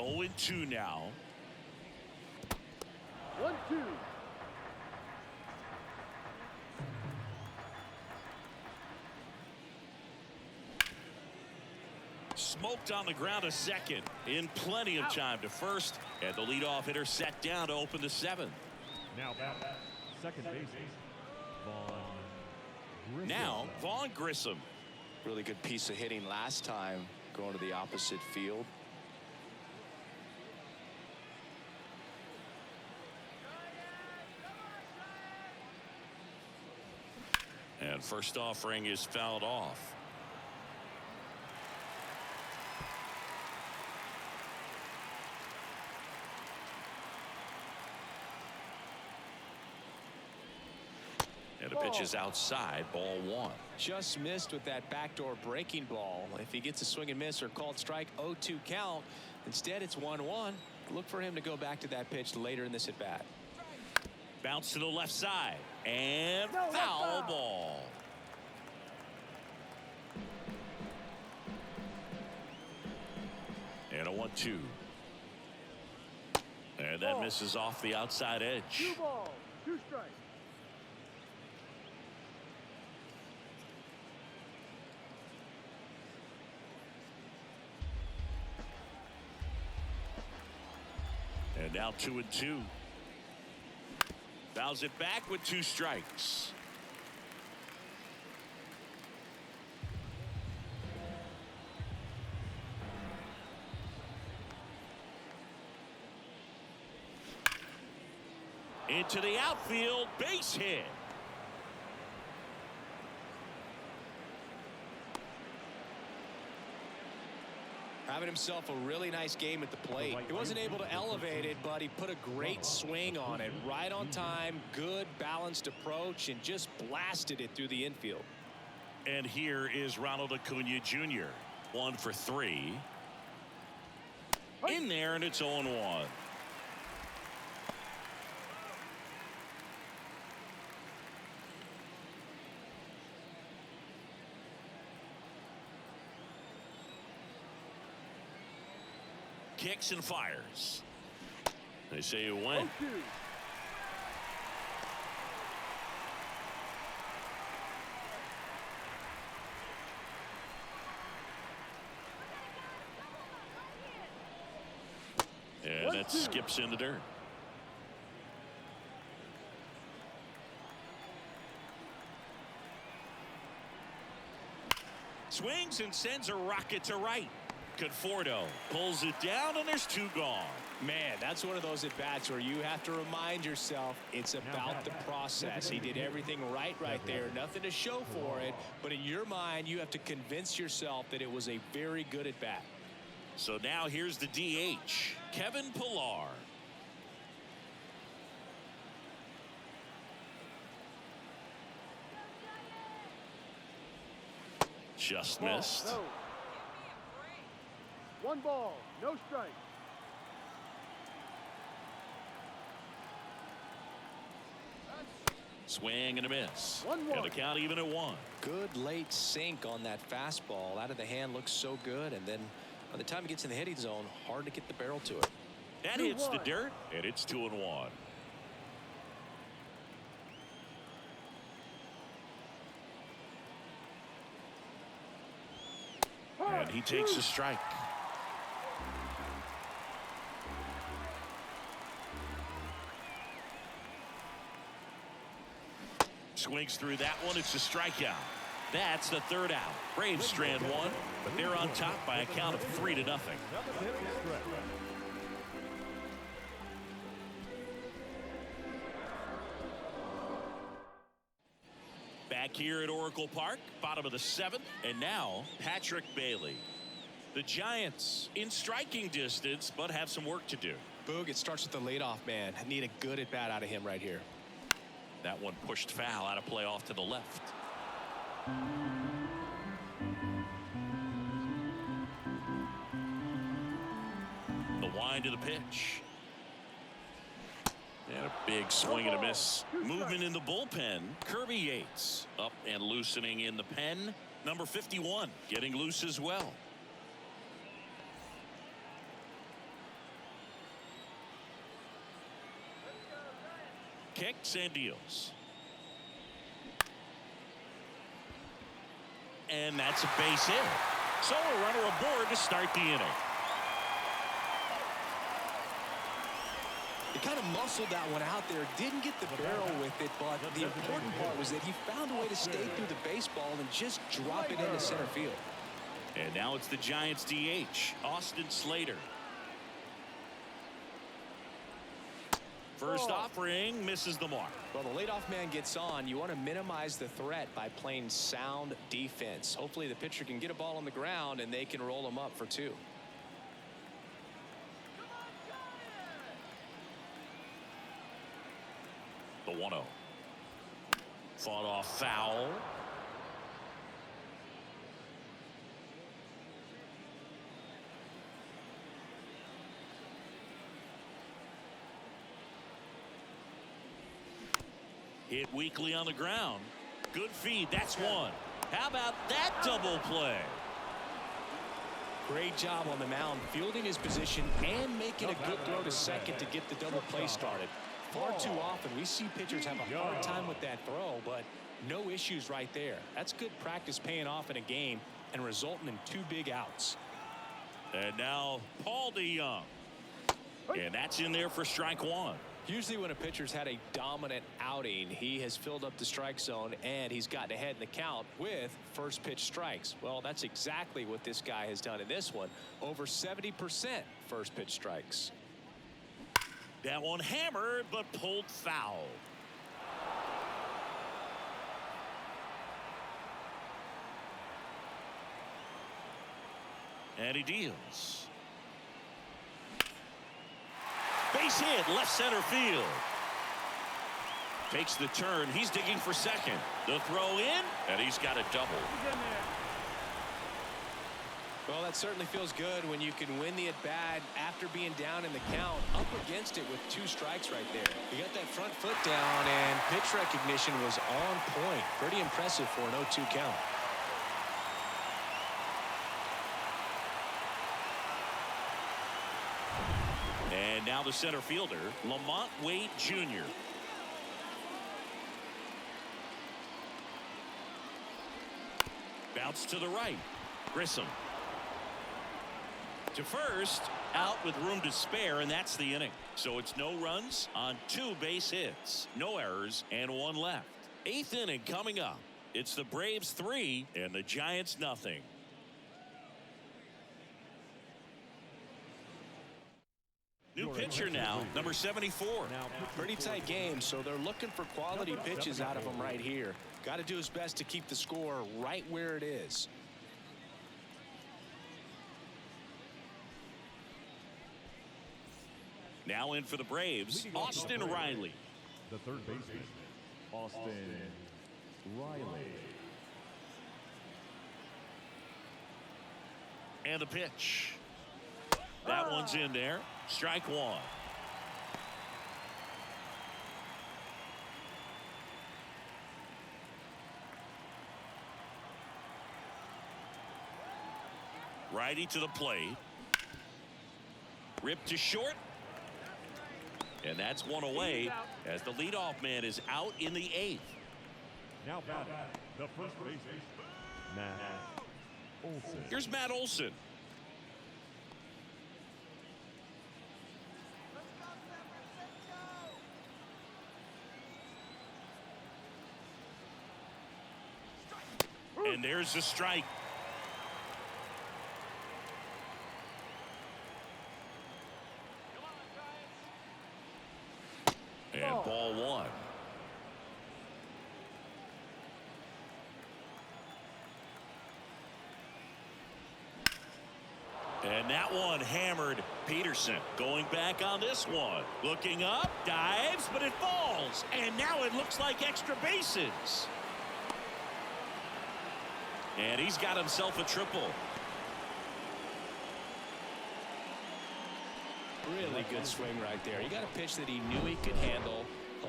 Oh, 0-2 now. 1-2. Smoked on the ground a second. In plenty of time to first. And the leadoff hitter set down to open the 7th. Now back, second baseman, Vaughn Grissom. Now Vaughn Grissom. Really good piece of hitting last time, going to the opposite field. And first offering is fouled off. And the pitch is outside, ball 1. Just missed with that backdoor breaking ball. If he gets a swing and miss or called strike, 0-2 count. Instead, it's 1-1. Look for him to go back to that pitch later in this at bat. Bounce to the left side and foul ball. And a 1-2. And that misses off the outside edge. 2 balls, 2 strikes. And now 2-2. Fouls it back with 2 strikes. Into the outfield, base hit. Having himself a really nice game at the plate. He wasn't able to elevate it, but he put a great swing on it. Right on time, good balanced approach, and just blasted it through the infield. And here is Ronald Acuna Jr. 1 for 3. In there, and it's 0-1. Kicks and fires. They say you win. And that skips in the dirt. Swings and sends a rocket to right. Conforto pulls it down, and there's 2 gone. Man, that's one of those at-bats where you have to remind yourself it's about the process. He did everything right there. Nothing to show for it, but in your mind, you have to convince yourself that it was a very good at-bat. So now here's the DH, Kevin Pillar. Just missed. No. 1 ball, no strike. Swing and a miss. 1-1. Got to count even at 1. Good late sink on that fastball. Out of the hand, looks so good, and then by the time it gets in the hitting zone, hard to get the barrel to it. That hits the dirt, and it's 2-1. And he takes a strike. Swings through that one. It's a strikeout. That's the 3rd out. Braves strand 1, but they're on top by a count of 3-0. Back here at Oracle Park, bottom of the 7th, and now Patrick Bailey. The Giants in striking distance, but have some work to do. Boog, it starts with the leadoff man. I need a good at-bat out of him right here. That one pushed foul, out of play off to the left. The wind of the pitch. And a big swing and a miss. Movement in the bullpen. Kirby Yates up and loosening in the pen. Number 51 getting loose as well. Kicks and deals. And that's a base hit. So a runner aboard to start the inning. He kind of muscled that one out there, didn't get the barrel with it, but the important part was that he found a way to stay through the baseball and just drop it into center field. And now it's the Giants DH, Austin Slater. First offering misses the mark. Well, the leadoff man gets on. You want to minimize the threat by playing sound defense. Hopefully the pitcher can get a ball on the ground and they can roll him up for 2. The 1-0. Fought off foul. Hit weakly on the ground. Good feed. That's 1. How about that double play? Great job on the mound, fielding his position and making a good throw to second to get the double play started. Far too often we see pitchers have a hard time with that throw, but no issues right there. That's good practice paying off in a game and resulting in 2 big outs. And now Paul DeYoung. And that's in there for strike 1. Usually when a pitcher's had a dominant outing, he has filled up the strike zone and he's gotten ahead in the count with first pitch strikes. Well, that's exactly what this guy has done in this one. Over 70% first pitch strikes. That one hammered but pulled foul. And he deals. Base hit, left center field. Takes the turn. He's digging for second. The throw in, and he's got a double. Well, that certainly feels good when you can win the at-bat after being down in the count, up against it with 2 strikes right there. You got that front foot down, and pitch recognition was on point. Pretty impressive for an 0-2 count. And now the center fielder, Lamont Wade Jr. Bounce to the right. Grissom. To first, out with room to spare, and that's the inning. So it's no runs on 2 base hits, no errors, and 1 left. 8th inning coming up. It's the Braves 3 and the Giants nothing. New pitcher now, number 74. Pretty tight game, so they're looking for quality pitches out of him right here. Got to do his best to keep the score right where it is. Now in for the Braves, Austin Riley. The third baseman, Austin Riley. And the pitch. That one's in there. Strike 1. Righty to the plate. Ripped to short. And that's one away as the leadoff man is out in the 8th. Now batting, the first baseman, Matt Olson. Here's Matt Olson. And there's the strike. And ball 1. And that one hammered. Peterson going back on this one. Looking up, dives, but it falls. And now it looks like extra bases. And he's got himself a triple. Really good swing right there. He got a pitch that he knew he could handle,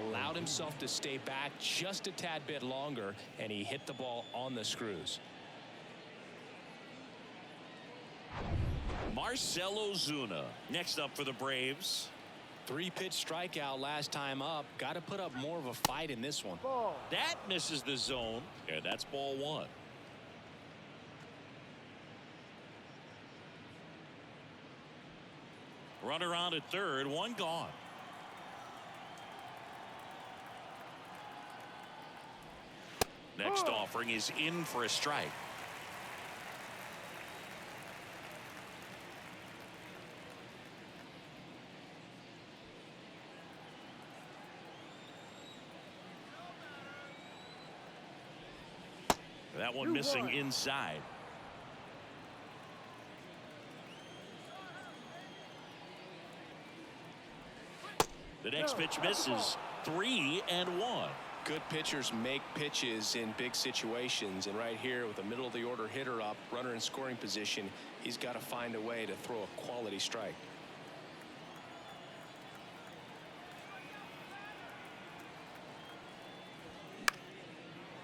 allowed himself to stay back just a tad bit longer, and he hit the ball on the screws. Marcell Ozuna next up for the Braves. 3-pitch strikeout last time up. Got to put up more of a fight in this one. Ball. That misses the zone, and that's ball 1. Runner on at third, 1 gone. Next offering is in for a strike. That one missing inside. The next pitch misses. 3-1. Good pitchers make pitches in big situations, and right here with a middle of the order hitter up, runner in scoring position, he's got to find a way to throw a quality strike.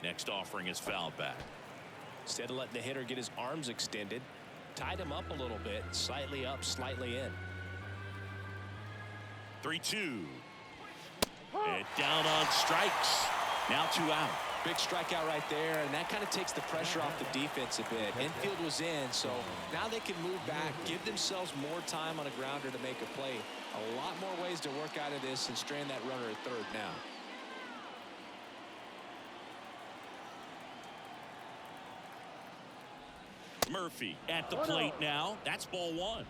Next offering is fouled back. Instead of letting the hitter get his arms extended, tied him up a little bit, slightly up, slightly in. 3-2. And down on strikes. Now 2 out. Big strikeout right there, and that kind of takes the pressure off the defense a bit. Infield was in, so now they can move back, give themselves more time on a grounder to make a play. A lot more ways to work out of this and strand that runner at third now. Murphy at the plate now. That's ball 1.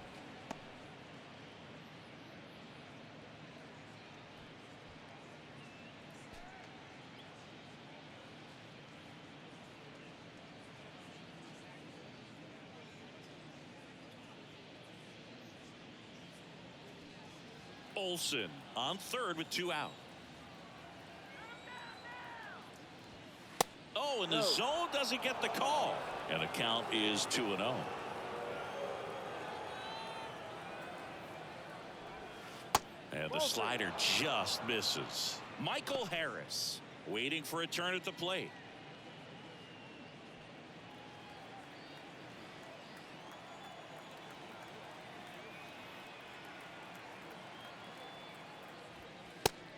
Olsen on third with 2 out. Oh, and the zone doesn't get the call. And the count is 2-0. And the slider just misses. Michael Harris waiting for a turn at the plate.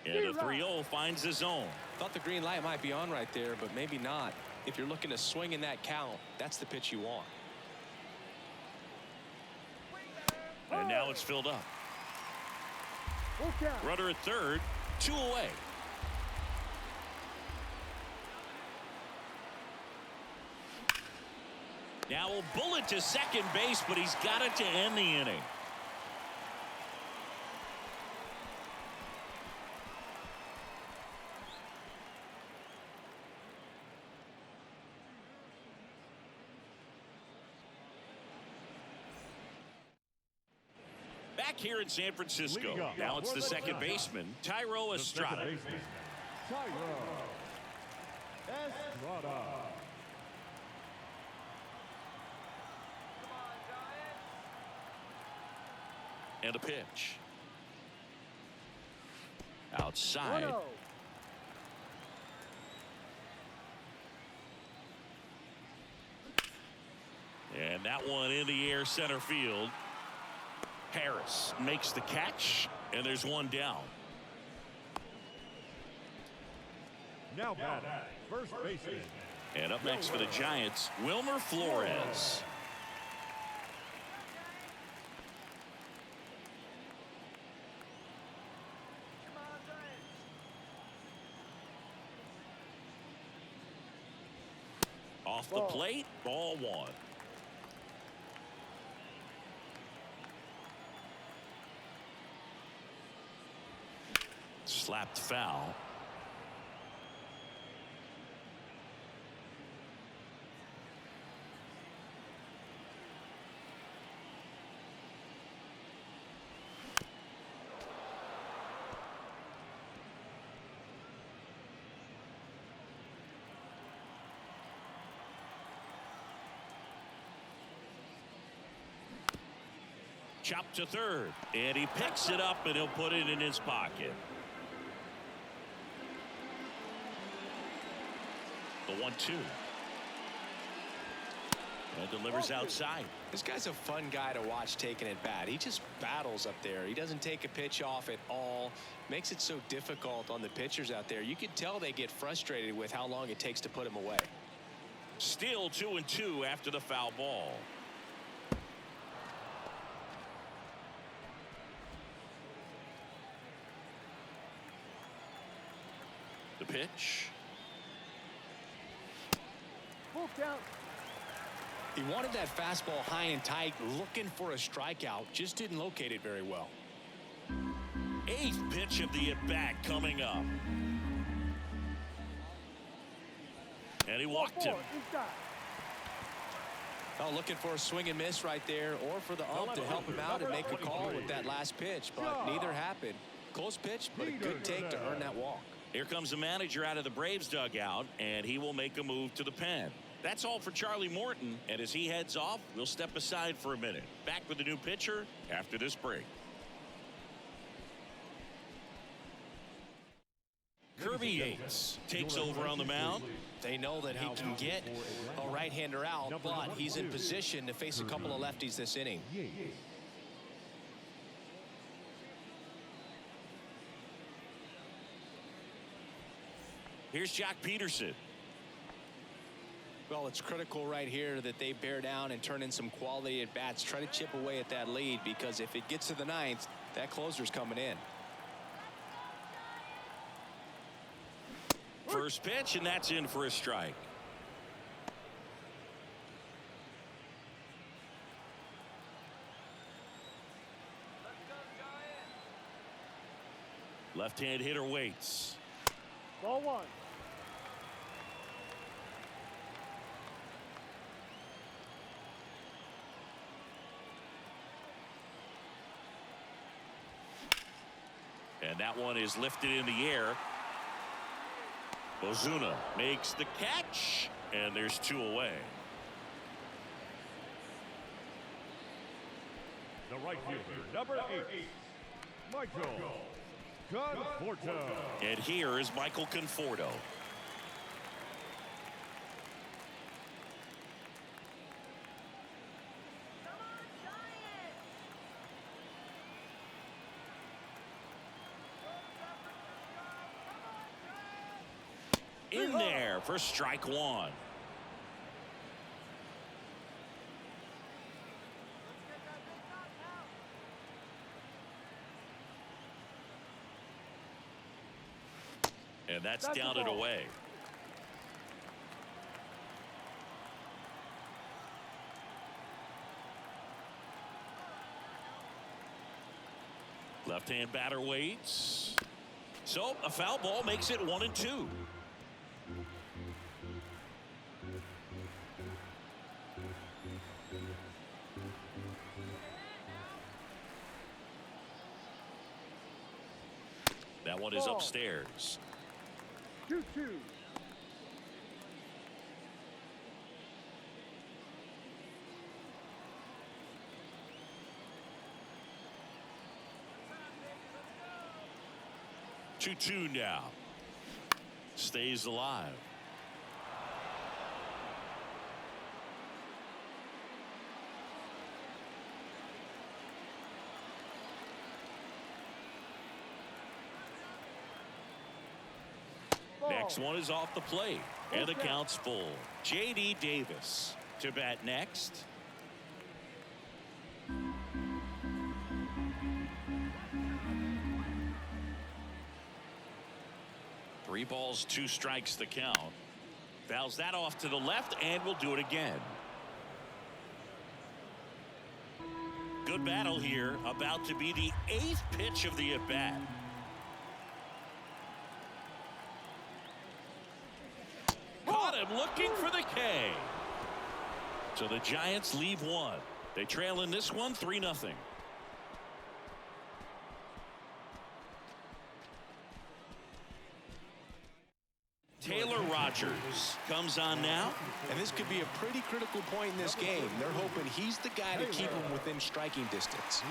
And the 3-0 finds the zone. Thought the green light might be on right there, but maybe not. If you're looking to swing in that count, that's the pitch you want. And now it's filled up. Runner at third, 2 away. Now a bullet to second base, but he's got it to end the inning. Back here in San Francisco. Now it's the second baseman, Thairo Estrada. And a pitch. Outside. And that one in the air center field. Harris makes the catch, and there's one down. Now batting, first baseman. And up next for the Giants, Wilmer Flores. Off the plate, ball 1. Slapped foul. Chopped to third, and he picks it up, and he'll put it in his pocket. The 1-2. And delivers outside. This guy's a fun guy to watch taking at bat. He just battles up there. He doesn't take a pitch off at all. Makes it so difficult on the pitchers out there. You can tell they get frustrated with how long it takes to put him away. Still 2-2 after the foul ball. The pitch. Full count. He wanted that fastball high and tight, looking for a strikeout. Just didn't locate it very well. 8th pitch of the at-bat coming up. And he walked him. Oh, looking for a swing and miss right there, or for the ump to help him out and make a call with that last pitch, but neither happened. Close pitch, but a good take to earn that walk. Here comes the manager out of the Braves dugout, and he will make a move to the pen. That's all for Charlie Morton, and as he heads off, we'll step aside for a minute. Back with the new pitcher after this break. Kirby Yates takes over on the mound. They know that he can get a right-hander out, but he's in position to face a couple of lefties this inning. Here's Jack Peterson. Well, it's critical right here that they bear down and turn in some quality at bats. Try to chip away at that lead, because if it gets to the ninth, that closer's coming in. First pitch, and that's in for a strike. Left-hand hitter waits. Ball one. And that one is lifted in the air. Ozuna makes the catch, and there's 2 away. The right fielder, number 8, Michael Conforto. And here is Michael Conforto. In there for strike 1. And that's down and away. Left-hand batter waits. So a foul ball makes it 1-2. That one is upstairs. 2-2. Two now. Stays alive. Next one is off the plate, and the count's full. J.D. Davis to bat next. Three balls, 2 strikes the count. Fouls that off to the left, and will do it again. Good battle here, about to be the 8th pitch of the at-bat. Caught him looking for the K. So the Giants leave 1. They trail in this one 3-0. Taylor Rogers comes on now. And this could be a pretty critical point in this game. They're hoping he's the guy to keep them within striking distance.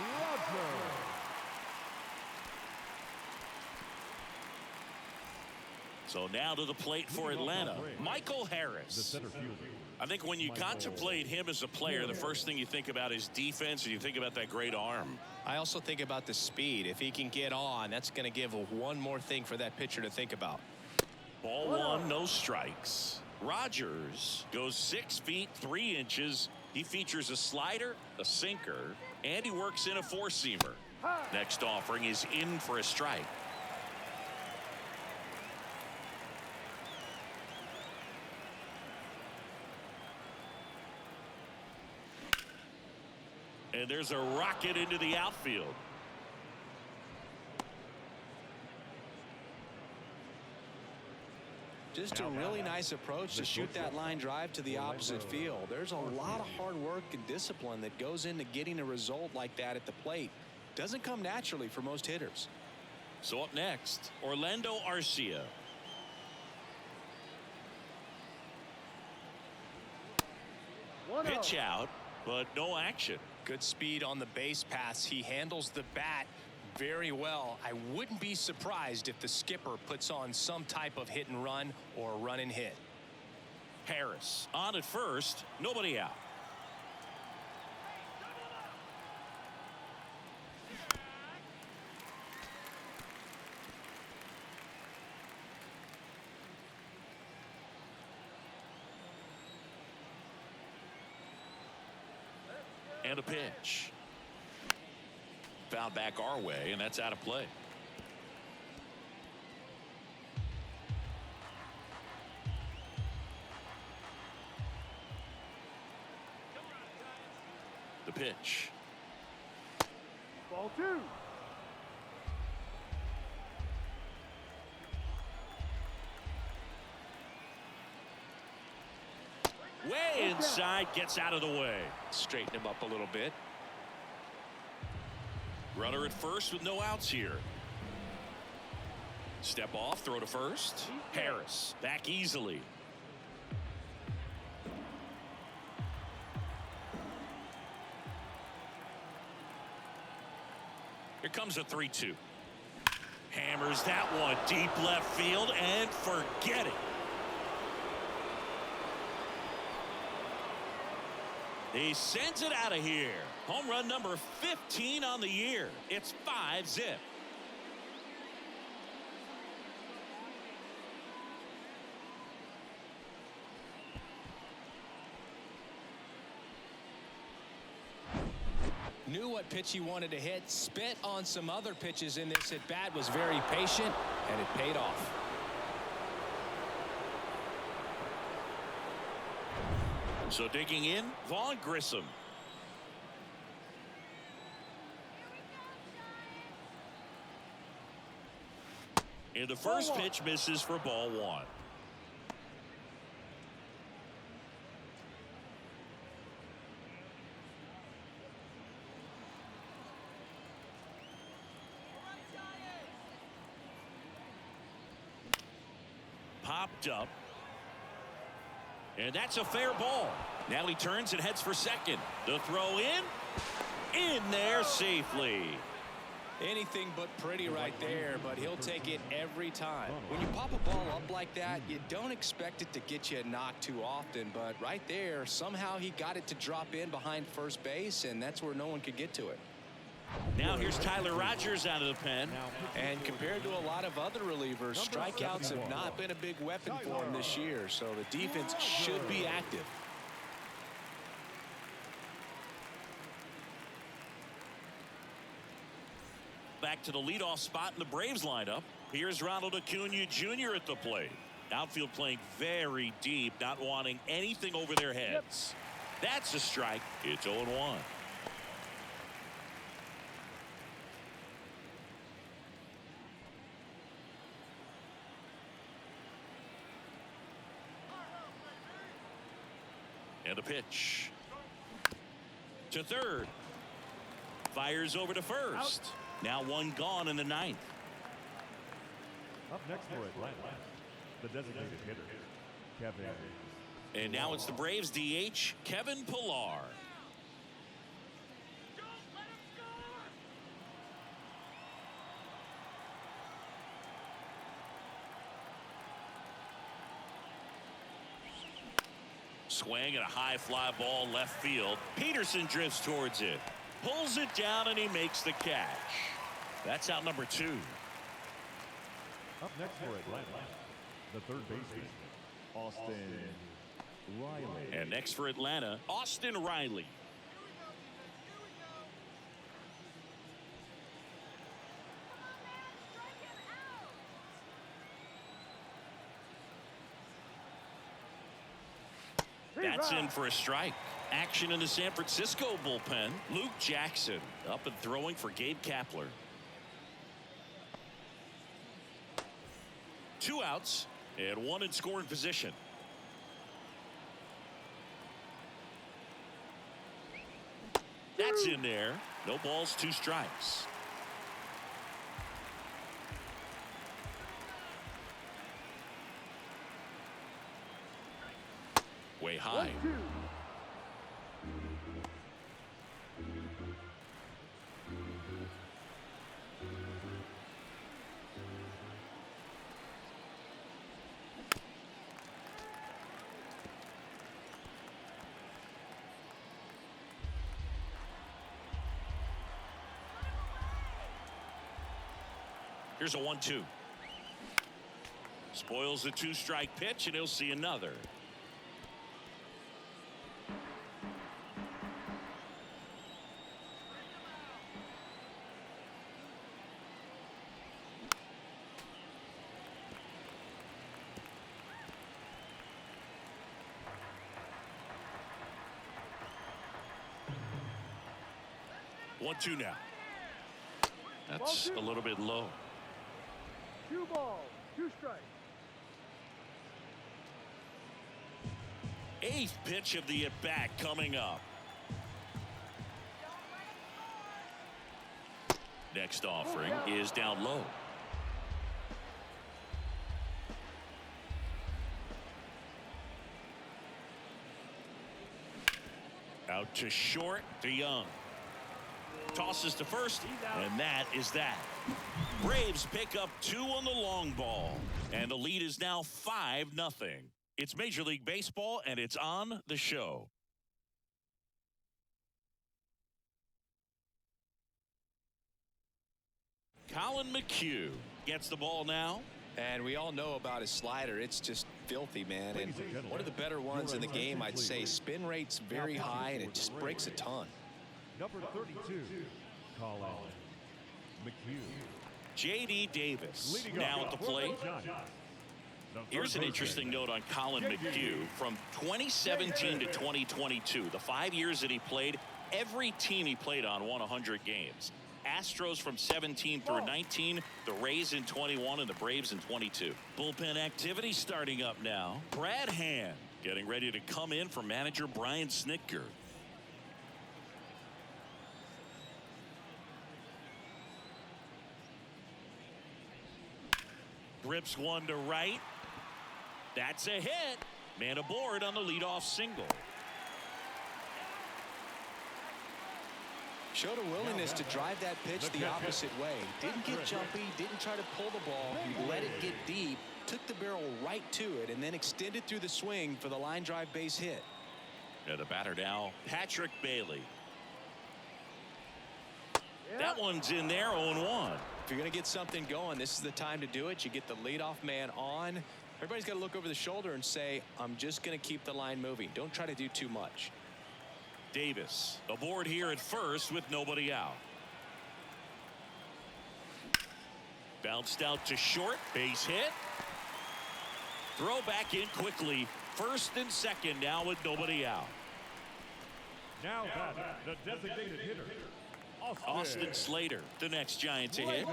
So now to the plate for Atlanta, Michael Harris. I think when you contemplate him as a player, the first thing you think about is defense, and you think about that great arm. I also think about the speed. If he can get on, that's going to give one more thing for that pitcher to think about. Ball 1, no strikes. Rogers goes 6 feet 3 inches. He features a slider, a sinker, and he works in a 4-seamer. Next offering is in for a strike. And there's a rocket into the outfield. Just a really nice approach to shoot that line drive to the opposite field. There's a lot of hard work and discipline that goes into getting a result like that at the plate. Doesn't come naturally for most hitters. So up next, Orlando Arcia. Pitch out, but no action. Good speed on the base pass. He handles the bat very well. I wouldn't be surprised if the skipper puts on some type of hit and run or run and hit. Harris on at first, nobody out. And a pitch. Foul back our way, and that's out of play. The pitch. Ball 2. Way inside, gets out of the way. Straighten him up a little bit. Runner at first with no outs here. Step off, throw to first. Harris back easily. Here comes a 3-2. Hammers that one deep left field and forget it. He sends it out of here. Home run number 15 on the year. It's 5-zip. Knew what pitch he wanted to hit. Spit on some other pitches in this at bat. Was very patient, and it paid off. So digging in, Vaughn Grissom. And the first pitch misses for ball 1. Popped up. And that's a fair ball. Now he turns and heads for second. The throw in there safely. Anything but pretty right there, but he'll take it every time. When you pop a ball up like that, you don't expect it to get you a knock too often, but right there, somehow he got it to drop in behind first base, and that's where no one could get to it. Now here's Tyler Rogers out of the pen. And compared to a lot of other relievers, strikeouts have not been a big weapon for him this year, so the defense should be active. Back to the leadoff spot in the Braves lineup. Here's Ronald Acuna Jr. at the plate. Outfield playing very deep, not wanting anything over their heads. That's a strike. It's 0-1. And a pitch to third. Fires over to first. Now one gone in the 9th. Up next for Atlanta, the designated hitter, Kevin. And now it's the Braves DH, Kevin Pillar. Swing and a high fly ball left field. Peterson drifts towards it. Pulls it down and he makes the catch. That's out number 2. Up next for Atlanta, the third baseman, Austin Riley. And next for Atlanta, Austin Riley. That's in for a strike. Action in the San Francisco bullpen. Luke Jackson up and throwing for Gabe Kapler. 2 outs and 1 in scoring position. That's in there. No balls, 2 strikes. Way high. 1-2. Here's a 1-2. Spoils the 2-strike pitch, and he'll see another. 1-2 now. That's a little bit low. 2 balls, 2 strikes. 8th pitch of the at-bat coming up. Next offering is down low. Out to short, to Young. Tosses to first, and that is that. Braves pick up 2 on the long ball, and the lead is now 5-0. It's Major League Baseball, and it's on the show. Colin McHugh gets the ball now. And we all know about his slider. It's just filthy, man. And one of the better ones in the game, I'd say. Spin rate's very high, and it just breaks a ton. Number 32, Colin McHugh. J.D. Davis now at the plate. Here's an interesting note on Colin McHugh. From 2017 to 2022, the 5 years that he played, every team he played on won 100 games. Astros from 17 through 19, the Rays in 21, and the Braves in 22. Bullpen activity starting up now. Brad Hand getting ready to come in for manager Brian Snitker. Rips one to right. That's a hit. Man aboard on the leadoff single. Showed a willingness to drive that pitch the opposite way. Didn't get jumpy, didn't try to pull the ball. He let it get deep, took the barrel right to it, and then extended through the swing for the line drive base hit. The batter now, Patrick Bailey. That one's in there, 0-1. If you're going to get something going, this is the time to do it. You get the leadoff man on. Everybody's got to look over the shoulder and say, I'm just going to keep the line moving. Don't try to do too much. Davis aboard here at first with nobody out. Bounced out to short, base hit. Throw back in quickly. First and second now with nobody out. Now batting, the designated hitter, Austin Slater, the next Giant to hit.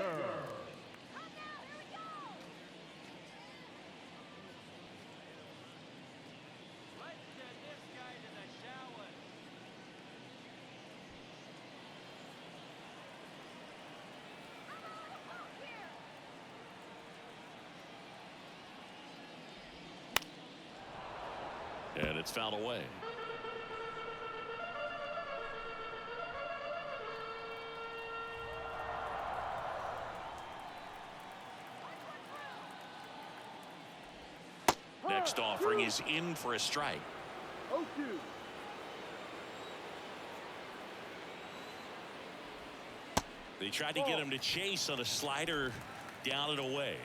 And it's fouled away. Next offering is in for a strike. 0-2. They tried to get him to chase on a slider down and away.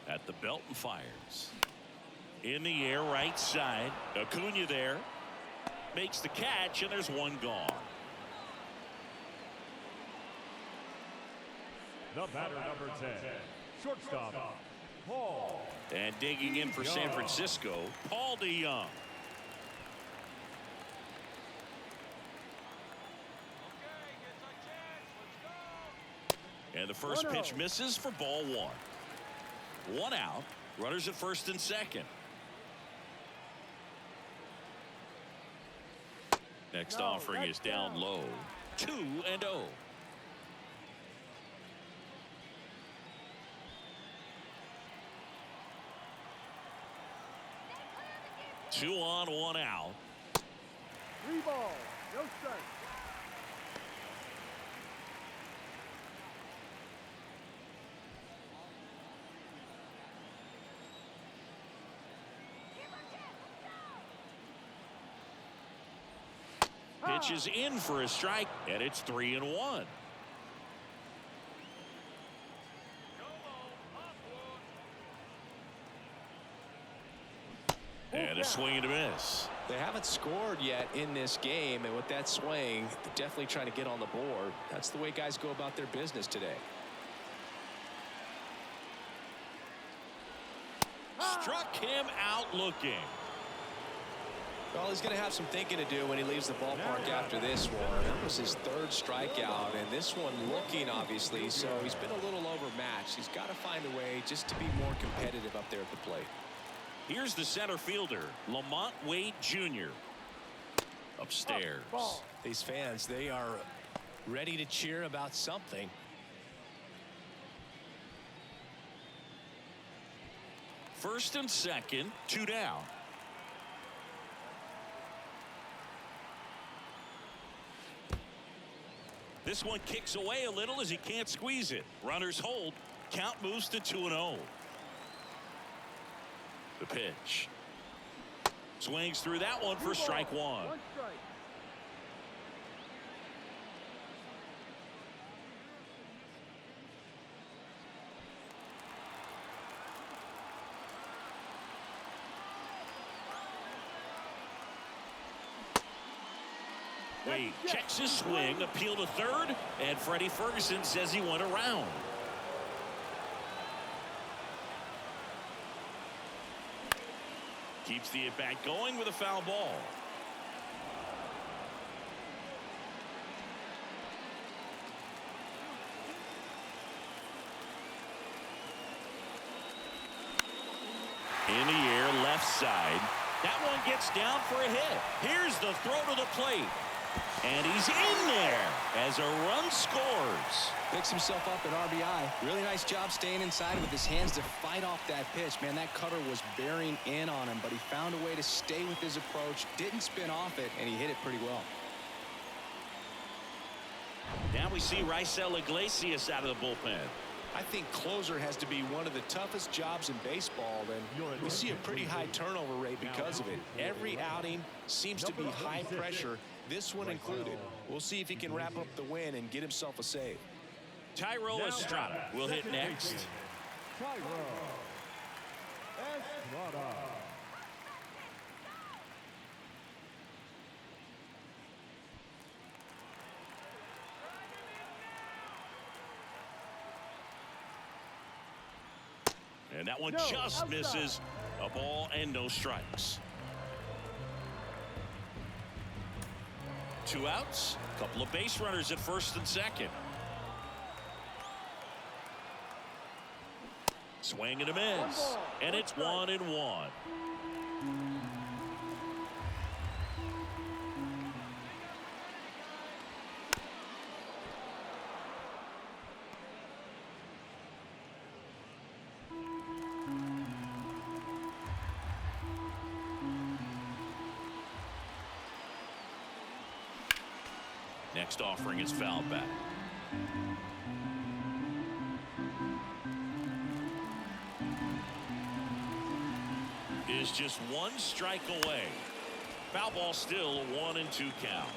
At the belt and fires. In the air, right side. Acuna there. Makes the catch, and there's one gone. The batter, number 10, shortstop, Paul. And digging in for San Francisco, Paul DeYoung. And the first pitch misses for ball 1. 1 out. Runners at first and second. Next offering is down low. 2-0. Two on, 1 out. 3 balls, no strikes. Pitch is in for a strike, and it's 3-1. And a swing and a miss. They haven't scored yet in this game, and with that swing, they're definitely trying to get on the board. That's the way guys go about their business today. struck him out looking. Well, he's going to have some thinking to do when he leaves the ballpark after this one. That was his third strikeout, and this one looking, obviously, so he's been a little overmatched. He's got to find a way just to be more competitive up there at the plate. Here's the center fielder, Lamont Wade Jr. Upstairs. These fans, they are ready to cheer about something. First and second, 2 down. This one kicks away a little as he can't squeeze it. Runners hold. Count moves to 2-0. The pitch. Swings through that one for strike one. One strike. Wade checks his swing, appeal to third, and Freddie Ferguson says he went around. Keeps the at-bat going with a foul ball. In the air, left side. That one gets down for a hit. Here's the throw to the plate. And he's in there as a run scores. Picks himself up at RBI. Really nice job staying inside with his hands to fight off that pitch. Man, that cutter was bearing in on him, but he found a way to stay with his approach, didn't spin off it, and he hit it pretty well. Now we see Raisel Iglesias out of the bullpen. I think closer has to be one of the toughest jobs in baseball, and we see a pretty high turnover rate because of it. Every outing seems to be high pressure, this one included. We'll see if he can wrap up the win and get himself a save. Tyro Estrada will hit next. Tyro Estrada. And that one No, just outside. misses. A ball and no strikes. 2 outs. Couple of base runners at first and second. Swing and a miss. And it's 1-1. Next offering is fouled back. Is just 1 strike away. Foul ball still, a 1-2 count.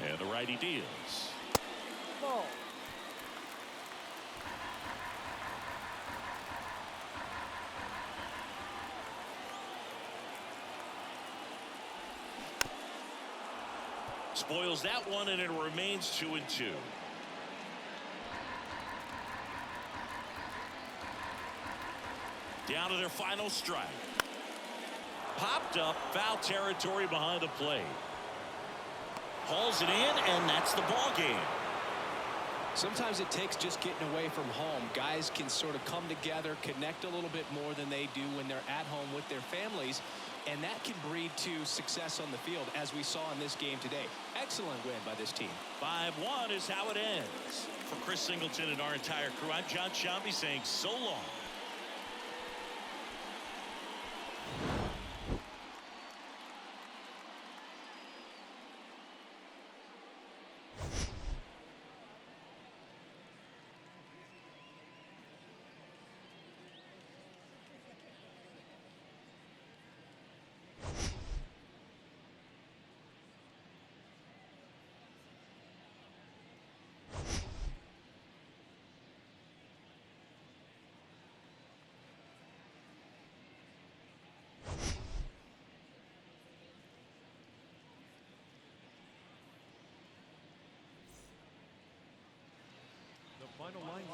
And the righty deals. Ball. Spoils that one, and it remains 2-2. Down to their final strike. Popped up, foul territory behind the plate. Hauls it in, and that's the ball game. Sometimes it takes just getting away from home. Guys can sort of come together, connect a little bit more than they do when they're at home with their families, and that can breed to success on the field, as we saw in this game today. Excellent win by this team. 5-1 is how it ends. For Chris Singleton and our entire crew, I'm John Shambi saying so long.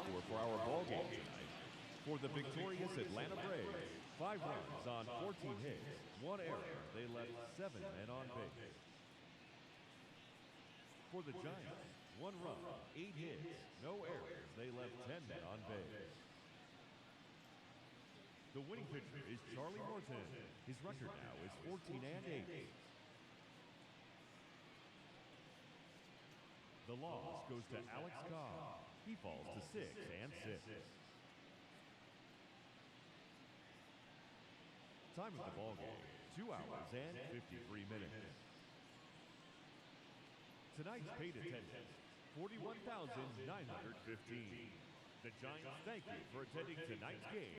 score for our ball game tonight. For the victorious Atlanta Braves, 5 runs on 14 hits, 1 error. They left 7 men on base. For the Giants, 1 run, 8 hits, no errors. They left 10 men on base. The winning pitcher is Charlie Morton. His record now is 14-8. The loss goes to Alex Cobb. He falls to 6-6. Time of the ball game, 2 hours and 53 minutes. Tonight's paid attendance, 41,915. The Giants thank you for attending tonight's game.